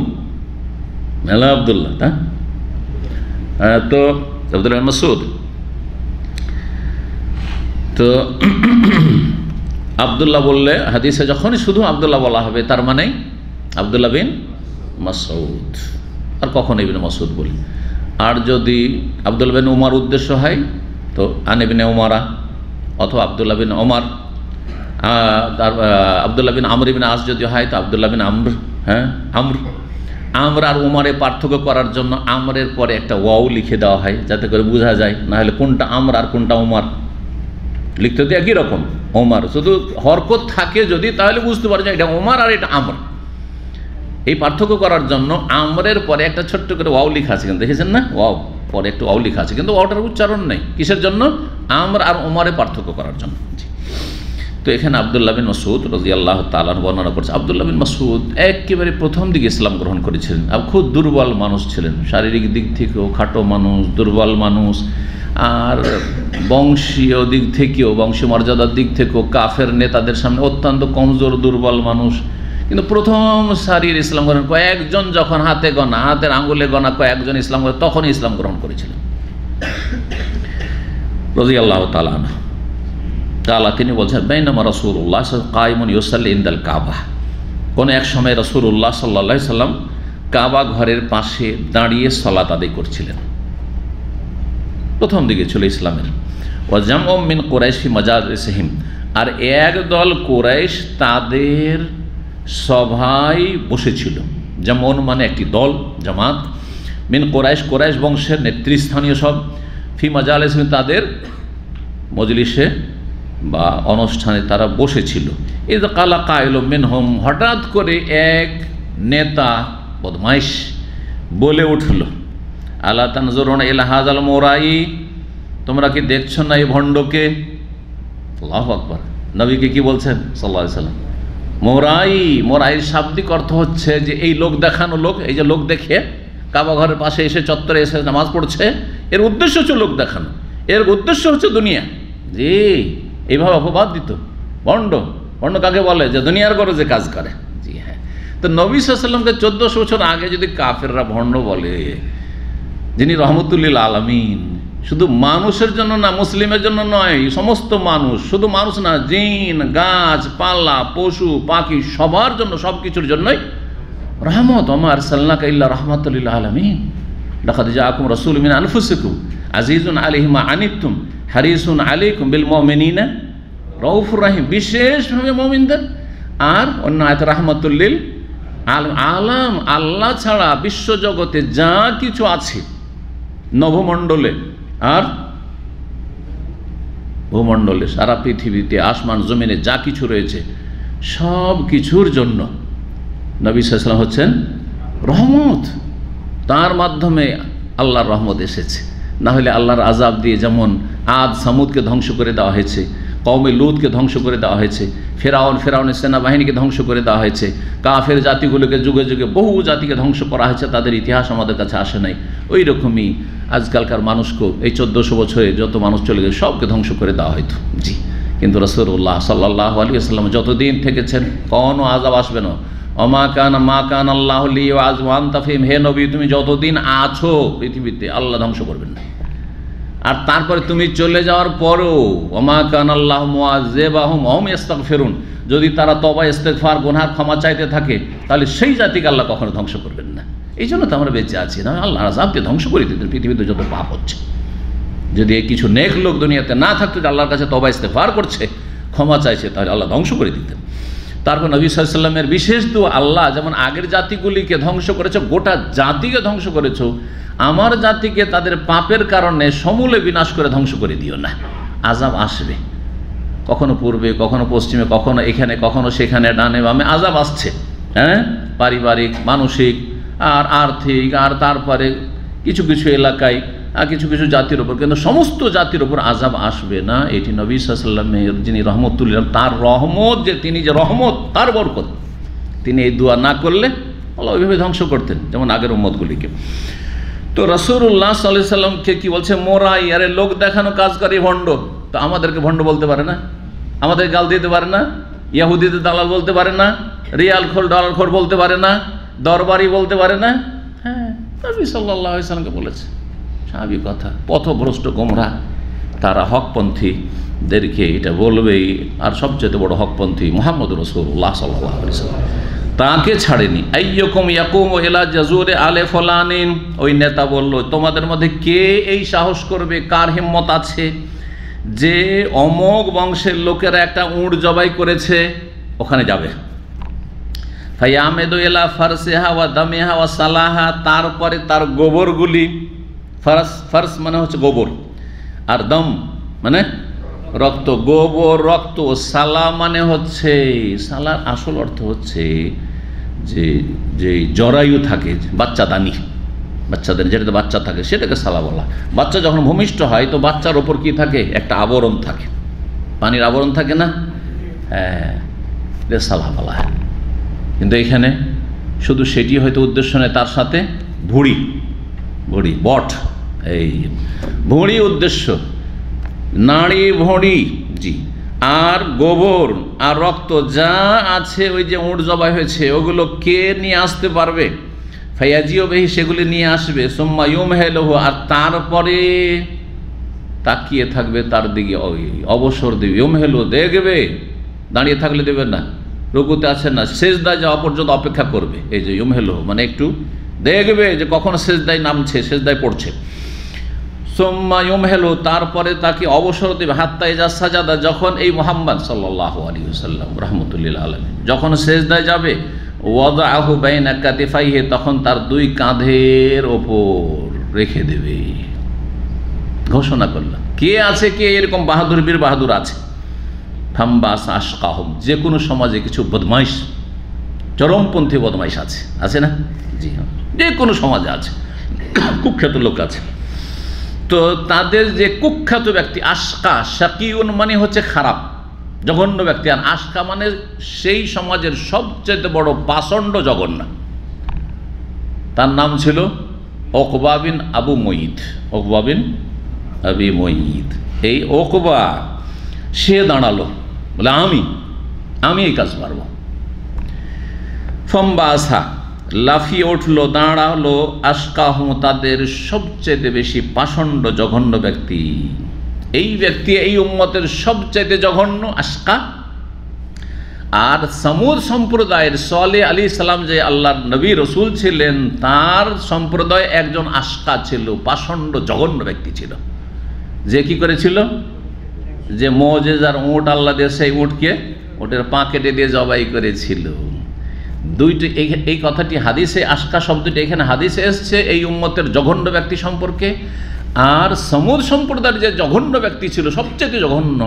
মেলা আব্দুল্লাহ, তো আব্দুল্লাহ বিন মাসউদ। তো আব্দুল্লাহ বললে হাদিসে যখনই শুধু আব্দুল্লাহ বলা হবে, তার মানে আব্দুল্লাহ বিন মাসউদ, আর কখনো ইবনে মাসউদ বলি। আর যদি আব্দুল্লাহ বিন উমর উদ্দেশ্য হয় তো আন ইবনে উমারা, অথবা আব্দুল্লাহ বিন ওমর। আব্দুল্লাহ বিন আমর ইবনে আস যদি হয় তো আব্দুল্লাহ বিন আমর। হ্যাঁ, আমর আর উমারে পার্থক্য করার জন্য আমরের পরে একটা ওয়াও লিখে দেওয়া হয়, যাতে করে বোঝা যায়, না হলে কোনটা আমর আর কোনটা উমর লিখতে তো একই রকম, ওমর, শুধু হরকত থাকে যদি, তাহলে বুঝতে পারা যায় এটা ওমর আর এটা আমর। এই পার্থক্য করার জন্য আমরের পরে একটা ছোট্ট করে ওয়াও লেখা আছে, কিন্তু দেখেছেন না, ওয়াও পরে একটু ওয়াও লেখা আছে, কিন্তু ওয়াওটার উচ্চারণ নেই। কিসের জন্য? আমর আর ওমরে পার্থক্য করার জন্য। তো এখানে আব্দুল্লাহ বিন মাসউদ রাদিয়াল্লাহু তাআলা বর্ণনা করছে, আব্দুল্লাহ বিন মাসউদ একেবারে প্রথম দিকে ইসলাম গ্রহণ করেছিলেন, আর খুব দুর্বল মানুষ ছিলেন, শারীরিক দিক থেকেও খাটো মানুষ, দুর্বল মানুষ, আর বংশীয় দিক থেকেও, বংশীয় মর্যাদার দিক থেকেও কাফের নেতাদের সামনে অত্যন্ত কমজোর দুর্বল মানুষ। কিন্তু প্রথম সারির ইসলাম গ্রহণ, কয়েকজন যখন হাতের আঙ্গুলে গোনা কয়েকজন ইসলাম গ্রহণ, তখনই ইসলাম গ্রহণ করেছিলেন রাদিয়াল্লাহু তাআলা আনহু। তাআলা তিনি বলছেন, বাইনামা রাসূলুল্লাহ কায়িমুন ইউসাল্লি ইনদাল কাবা, কোনো এক সময় রাসূলুল্লাহ সাল্লাল্লাহু আলাইহি সাল্লাম কাবা ঘরের পাশে দাঁড়িয়ে সালাত আদায় করছিলেন, প্রথম দিকে ছিল ইসলামের। ওয়া জামউম মিন কুরাইশ ফি মাজালিসিহিম, আর একদল কুরাইশ তাদের সভায় বসেছিল। জামউন মানে একটি দল, জামাত। মিন কুরাইশ, কুরাইশ বংশের নেতৃস্থানীয় সব। ফি মাজালিসিহিম, তাদের মজলিসে বা অনুষ্ঠানে তারা বসেছিল। ইয ক্বালা কাইলুম মিনহুম, হঠাৎ করে এক নেতা বদমাইশ বলে উঠল, আলা তানজুরুনা ইলা হাযাল মুরাই, তোমরা কি দেখছো না এই ভণ্ডকে? আল্লাহু আকবার। নবীকে কি বলছেন সাল্লাল্লাহু আলাইহি সাল্লাম? মোরাই। মোরাইয়ের শাব্দিক অর্থ হচ্ছে যে এই লোক দেখানো লোক, এই যে লোক দেখে কাবা ঘরের পাশে এসে চত্বরে এসে নামাজ পড়ছে, এর উদ্দেশ্য হচ্ছে লোক দেখানো, এর উদ্দেশ্য হচ্ছে দুনিয়া। জি, এইভাবে অপবাদ দিত ভণ্ড। ভণ্ড কাকে বলে? যে দুনিয়ার গরজে কাজ করে। জি হ্যাঁ। তো নবী সাল্লাল্লাহু আলাইহি ওয়াসাল্লামকে 1400 বছর আগে যদি কাফেররা ভণ্ড বলে, যিনি রহমতুল্লিল আলামিন, শুধু মানুষের জন্য না, মুসলিমের জন্য নয়, সমস্ত মানুষ, শুধু মানুষ না, জিন, গাছ, পাল্লা, পশু, পাখি, সবার জন্য, সব কিছুর জন্যই রহমত। ওমা আরসালনাকা ইল্লা রাহমাতাল লিল আলামিন, লাকাদ জাআকুম রাসূলুম মিন আনফুসিকুম আজিজুন আলাইহি মা আনিতুম হারিসুন আলাইকুম বিল মুমিনিনা রাউফুর রহিম, বিশেষভাবে মুমিনদের। আর অন্য আয়াত রাহমাতুল লিল আলাম, আল্লাহ ছাড়া বিশ্বজগতে যা কিছু আছে নভমণ্ডলে আর ভূমণ্ডলে, সারা পৃথিবীতে, আসমান জমিনে যা কিছু রয়েছে সব কিছুর জন্য নবী সাল্লাল্লাহু আলাইহি ওয়াসাল্লাম হচ্ছেন রহমত। তার মাধ্যমে আল্লাহর রহমত এসেছে। না হলে আল্লাহর আযাব দিয়ে যেমন আদ সামুদকে ধ্বংস করে দেওয়া হয়েছে, কওমে লুতকে ধ্বংস করে দেওয়া হয়েছে, ফেরাউনের সেনাবাহিনীকে ধ্বংস করে দেওয়া হয়েছে, কাফের জাতিগুলোকে যুগে যুগে বহু জাতিকে ধ্বংস করা হয়েছে, তাদের ইতিহাস আমাদের কাছে আসে নাই। ওই রকমই আজকালকার মানুষকেও এই 1400 বছরে যত মানুষ চলে গেছে সবকে ধ্বংস করে দেওয়া হয়তো। জি, কিন্তু রাসূলুল্লাহ সাল্লাল্লাহু আলাইহি ওয়াসাল্লাম যতদিন থেকেছেন কোনো আযাব আসবে না। ওমা কানা মা কানা আল্লাহু লিইউআযিবা ওয়া আনতা ফীহিম, হে নবী তুমি যতদিন আছো পৃথিবীতে আল্লাহ ধ্বংস করবেন না। আর তারপরে তুমি চলে যাওয়ার পরও ওমা কানা আল্লাহু মুআযিবাহুম ওয়া হুম ইস্তাগফিরুন, যদি তারা তওবা ইস্তেগফার গুনাহ ক্ষমা চাইতে থাকে তাহলে সেই জাতিকে আল্লাহ কখনো ধ্বংস করবেন না। এই জন্য তো আমরা বেঁচে আছি, না আল্লাহর আযাবকে ধ্বংস করে দিতেন পৃথিবীতে যত পাপ হচ্ছে। যদি কিছু নেক লোক দুনিয়াতে না থাকতো যে আল্লাহর কাছে তওবা ইস্তেগফার করছে, ক্ষমা চাইছে, তাহলে আল্লাহ ধ্বংস করে দিতেন। তারপর নবী সাল্লাল্লাহু আলাইহি ওয়াসাল্লামের বিশেষ দোয়া, আল্লাহ যেমন আগের জাতিগুলিকে ধ্বংস করেছো, গোটা জাতিকে ধ্বংস করেছো, আমার জাতিকে তাদের পাপের কারণে সমূলে বিনাশ করে ধ্বংস করে দিও না। আযাব আসবে, কখনো পূর্বে, কখনো পশ্চিমে, কখনো এখানে, কখনো সেখানে, ডানে বামে আযাব আসছে। হ্যাঁ, পারিবারিক, মানসিক, আর আর্থিক, আর তারপরে কিছু কিছু এলাকায় আর কিছু কিছু জাতির ওপর, কিন্তু সমস্ত জাতির ওপর আযাব আসবে না। এটি নবী সাল্লাল্লাহু আলাইহি ওয়াসাল্লামের, যিনি রহমতুল্লাহ, তার রহমত, যে তিনি যে রহমত, তার বরকত। তিনি এই দোয়া না করলে আল্লাহ ওইভাবে ধ্বংস করতেন যেমন আগের উম্মতগুলিকে। তো রাসূলুল্লাহ সাল্লাল্লাহু আলাইহি ওয়াসাল্লামকে কি বলছে? মোরাই, আরে লোক দেখানো কাজকারী ভণ্ড। তো আমাদেরকে ভণ্ড বলতে পারে না, আমাদের গাল দিতে পারে না, ইহুদিদের দালাল বলতে পারে না, রিয়ালখোর ডলারখোর বলতে পারে না, দরবারি বলতে পারে না। হ্যাঁ, নবী সাল্লাল্লাহু আলাইহি ওয়াসাল্লামকে বলেছে, স্বাভাবিক কথা। পথভ্রষ্ট গোমরা তারা হকপন্থীদেরকে এটা বলবেই। আর সবচেয়ে বড় হকপন্থী মুহাম্মদ রাসূলুল্লাহ সাল্লাল্লাহু আলাইহি ওয়াসাল্লাম, তাকে ছাড়েনি। আইয়ুকুম ইয়াকুমু ইলা জাজুরি আলে ফুলানিন, ওই নেতা বলল, তোমাদের মধ্যে কে এই সাহস করবে, কার হিম্মত আছে যে অমোক বংশের লোকেরা একটা উট জবাই করেছে, ওখানে যাবে। ফায়ামেদু ইলা ফারসিহা ওয়া দামিহা ওয়া সালাহা, তারপরে তার গোবরগুলি, ফার্স মানে হচ্ছে গোবর, আর দম মানে রক্ত, গোবর রক্ত, সালা মানে হচ্ছে, সালার আসল অর্থ হচ্ছে যে যে জরায়ু থাকে, বাচ্চাদানি, বাচ্চাদের যেটাতে বাচ্চা থাকে সেটাকে সালা বলা। বাচ্চা যখন ভূমিষ্ঠ হয় তো বাচ্চার ওপর কি থাকে? একটা আবরণ থাকে, পানির আবরণ থাকে না? হ্যাঁ, সালা বলা। কিন্তু এখানে শুধু সেটি হয়তো উদ্দেশ্য নেই, তার সাথে ভুঁড়ি, ভুঁড়ি বট, এই ভুঁড়ি উদ্দেশ্য, নাড়ি ভুঁড়ি, জি, আর গোবর আর রক্ত যা আছে ওই যে উট জবাই হয়েছে ওগুলো কে নিয়ে আসতে পারবে? ফায়াজিও বেহি, সেগুলি নিয়ে আসবে। সুম্মা ইউমহিলহু, আর তারপরে তাকিয়ে থাকবে তার দিকে, অবসর দেবে। ইউমহিলহু, দেখবে, দাঁড়িয়ে থাকলে দেবে না, রুকুতে আছে না, সেজদায় যাওয়া পর্যন্ত অপেক্ষা করবে। এই যে ইউমহেলু মানে একটু দেখবে যে কখন সেজদায় নামছে, সেজদায় পড়ছে। সুম্মা ইউমহেলু তারপরে তাকে অবসর দেবে, হাত্তা ইজা সাজাদা যখন এই মুহাম্মদ সাল্লাল্লাহু আলাইহি ওয়াসাল্লাম রাহমাতুল্লিল আলামিন যখন সেজদায় যাবে, ওয়াদাহু বাইনা কাতিফাইহি তখন তার দুই কাঁধের ওপর রেখে দেবে। ঘোষণা করলাম কে আছে, কে এরকম বাহাদুর বীর বাহাদুর আছে। ফাম্বাস আশকাহুম যে কোনো সমাজে কিছু বদমাইশ, চরমপন্থী বদমাইশ আছে, আছে না? জি হ্যাঁ, যে কোনো সমাজে আছে, কুখ্যাত লোক আছে। তো তাদের যে কুখ্যাত ব্যক্তি আশকা, শাকিউন মানে হচ্ছে খারাপ জঘন্য ব্যক্তি, আর আশকা মানে সেই সমাজের সবচেয়ে বড় পাষণ্ড জঘন্য। তার নাম ছিল ওকবা বিন আবু মুঈত, ওকবা বিন আবি মুঈত। এই ওকবা সে দাঁড়ালো, বলে আমি এই কাজ পারবো। ফম্বাসা লাফিয়ে উঠলো, দাঁড়ালো, আশকাহু তাদের সবচেয়ে বেশি পাষণ্ড জঘন্য ব্যক্তি। এই ব্যক্তি এই উম্মতের সবচেয়ে জঘন্য আশকা। আর সমুদ সম্প্রদায়ের সালেহ আলাইহিস সালাম যে আল্লাহর নবী রসুল ছিলেন, তার সম্প্রদায় একজন আশকা ছিল, পাষণ্ড জঘন্য ব্যক্তি ছিল, যে কি করেছিল, যে মুজিজার উট আল্লাহ দিয়ে সেই উটকে, উটের পা কেটে দিয়ে জবাই করেছিল। দুইটি এই কথাটি হাদিসে, আশকা শব্দটি এখানে হাদিসে এসছে এই উম্মতের জঘন্য ব্যক্তি সম্পর্কে। আর সমুদ সম্প্রদায়ের যে জঘন্য ব্যক্তি ছিল, সবচেয়ে জঘন্য,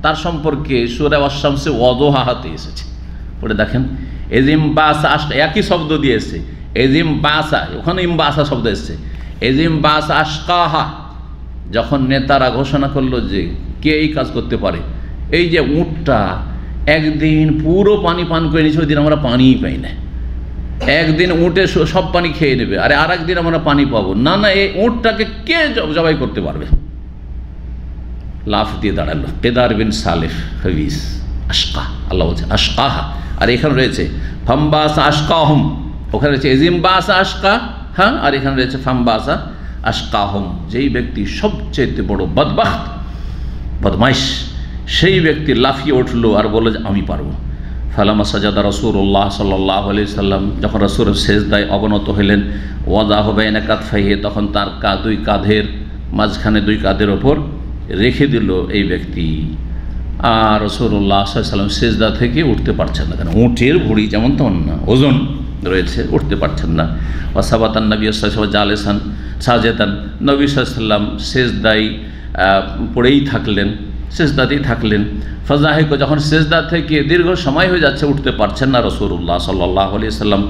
তার সম্পর্কে সূরা আশ-শামসে ওয়াদুহাতে এসেছে। পড়ে দেখেন, এজিম বাসা আশকা একই শব্দ দিয়েছে, এজিম বাসা, ওখানে ইমবাসা শব্দ এসছে। এজিম বাসা আশকাহা যখন নেতারা ঘোষণা করলো যে কে এই কাজ করতে পারে, এই যে উটটা একদিন পুরো পানি পান করে নিয়েছে, ওই দিন আমরা পানিই পাই না। একদিন উটে সব পানি খেয়ে নেবে, আর একদিন আমরা পানি পাবো না। না, এই উটটাকে কে জবাই করতে পারবে? লাফ দিয়ে দাঁড়ালো কেদার বিন সালেফ হাবিস আশকা, আল্লাহ বলছে আশকাহা। আর এখানে রয়েছে ফাম্বাসা আশকাহুম, ওখানে রয়েছে এজিমবাসা আশকা, হ্যাঁ, আর এখানে রয়েছে ফাম্বাসা আশকাহুম। যেই ব্যক্তি সবচেয়ে বড় বদবাখত, বদমাইশ, সেই ব্যক্তি লাফিয়ে উঠলো আর বলল যে আমি পারবো। ফালামা সাজাদা রাসূলুল্লাহ সাল্লাল্লাহু আলাইহি সাল্লাম যখন রাসূল সেজদায় অবনত হইলেন, ওয়াদাহু বাইনা কাতফাইহি তখন তার দুই কাঁধের মাঝখানে, দুই কাঁধের ওপর রেখে দিল এই ব্যক্তি। আর রাসূলুল্লাহ সাল্লাল্লাহু আলাইহি সাল্লাম সেজদা থেকে উঠতে পারছেন না, কেন উটের ভুঁড়ি যেমন তেমন না, ওজন রয়েছে, উঠতে পারছেন না। ওয়াসাবাতান নবী সাল্লাল্লাহু আলাইহি ওয়াসাল্লাম জালেসান সাজেদান, নবী সাল্লাল্লাহু আলাইহি ওয়াসাল্লাম সেজদায় পড়েই থাকলেন, সেজদাতেই থাকলেন। ফাজাহিক যখন সেজদা থেকে দীর্ঘ সময় হয়ে যাচ্ছে, উঠতে পারছেন না রাসূলুল্লাহ সাল্লাল্লাহু আলাইহি ওয়াসাল্লাম,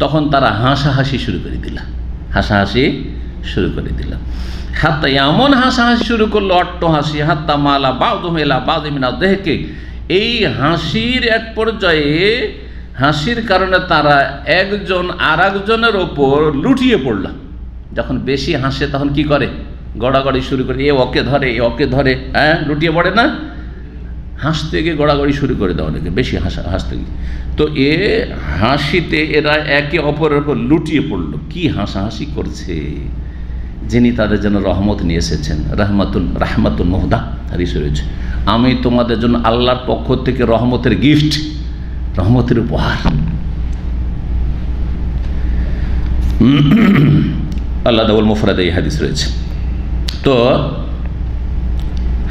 তখন তারা হাসাহাসি শুরু করে দিল, হাসাহাসি শুরু করে দিল। হাত্তা এমন হাসাহাসি শুরু করলো, অট্ট হাসি, হাত্তা মালা বাউদুহুম ইলা বাউদিন মিনাদ দেহকে। এই হাসির এক পর্যায়ে, হাসির কারণে তারা একজন আর একজনের ওপর লুটিয়ে পড়ল। যখন বেশি হাসে তখন কি করে? গড়াগড়ি শুরু করে, এ ওকে ধরে, এ ওকে ধরে, হ্যাঁ, লুটিয়ে পড়ে না? হাসতে গিয়ে গড়াগড়ি শুরু করে দেওয়া, অনেকে বেশি হাসতে গিয়ে। তো এ হাসিতে এরা একে অপরের ওপর লুটিয়ে পড়লো। কি হাসাহাসি করছে! যিনি তাদের জন্য রহমত নিয়ে এসেছেন, রাহমাতুন মুহদা হাদিসে রয়েছে, আমি তোমাদের জন্য আল্লাহর পক্ষ থেকে রহমতের গিফট, রহমতের উপহার। আল্লাহ দাউল মুফরাদে এই হাদিস রয়েছে। তো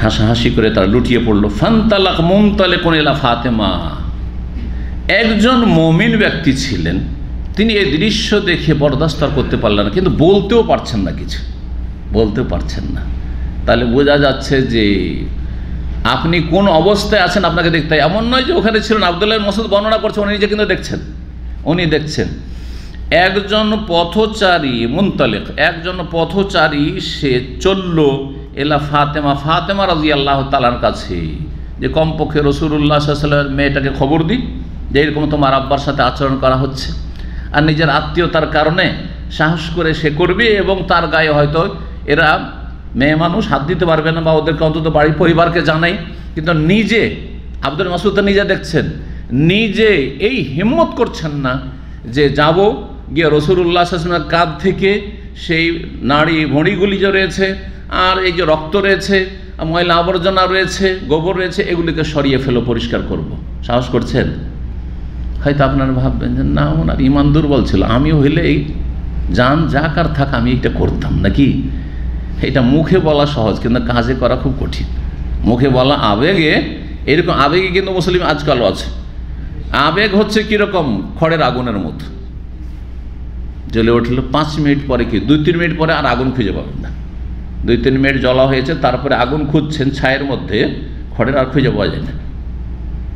হাসাহাসি করে তারা লুটিয়ে পড়লো। ফান্তালাক মুমতালিকুন ইলা ফাতেমা, একজন মুমিন ব্যক্তি ছিলেন, তিনি এই দৃশ্য দেখে বরদাস্ত করতে পারলেন না, কিন্তু বলতেও পারছেন না, কিছু বলতেও পারছেন না। তাহলে বোঝা যাচ্ছে যে আপনি কোন অবস্থায় আছেন আপনাকে দেখতে হয়। এমন নয় যে ওখানে ছিলেন, আব্দুল্লাহ ইবনে মাসউদ বর্ণনা করছে, উনি নিজে কিন্তু দেখছেন, উনি দেখছেন একজন পথচারী, মুনতালিক একজন পথচারী, সে চলল এলা ফাতেমা, ফাতেমা রাদিয়াল্লাহু তাআলার কাছে, যে কমপক্ষে রাসূলুল্লাহ সাল্লাল্লাহু আলাইহি ওয়াসাল্লামের মেয়েটাকে খবর দিই যে এরকম তোমার আব্বার সাথে আচরণ করা হচ্ছে। আর নিজের আত্মীয়তার কারণে সাহস করে সে করবে, এবং তার গায়ে হয়তো এরা মেয়ে মানুষ হাত দিতে পারবে না, বা ওদেরকে অন্তত বাড়ির পরিবারকে জানাই, কিন্তু নিজে আব্দুল মাসউদ নিজে দেখছেন, নিজে এই হিম্মত করছেন না যে যাব গিয়ে রাসূলুল্লাহ সাল্লাল্লাহু আলাইহি ওয়াসাল্লামের কাঁধ থেকে সেই নাড়ি ভুঁড়িগুলি যে রয়েছে, আর এই যে রক্ত রয়েছে, ময়লা আবর্জনা রয়েছে, গোবর রয়েছে, এগুলিকে সরিয়ে ফেলো, পরিষ্কার করব। সাহস করছেন? হয়তো আপনারা ভাববেন যে না, ওনার ইমান দুর্বল ছিল, আমিও হইলে এই জান যাক আর থাক আমি এটা করতাম নাকি। এটা মুখে বলা সহজ, কিন্তু কাজে করা খুব কঠিন। মুখে বলা আবেগে, এরকম আবেগে কিন্তু মুসলিম আজকালও আছে। আবেগ হচ্ছে কীরকম, খড়ের আগুনের মতো, জ্বলে উঠল 5 মিনিট পরে কি 2-3 মিনিট পরে আর আগুন খুঁজে পাবেন না। 2-3 মিনিট জ্বলা হয়েছে, তারপরে আগুন খুঁজছেন ছায়ের মধ্যে, খড়ের আর খুঁজে পাওয়া যায় না,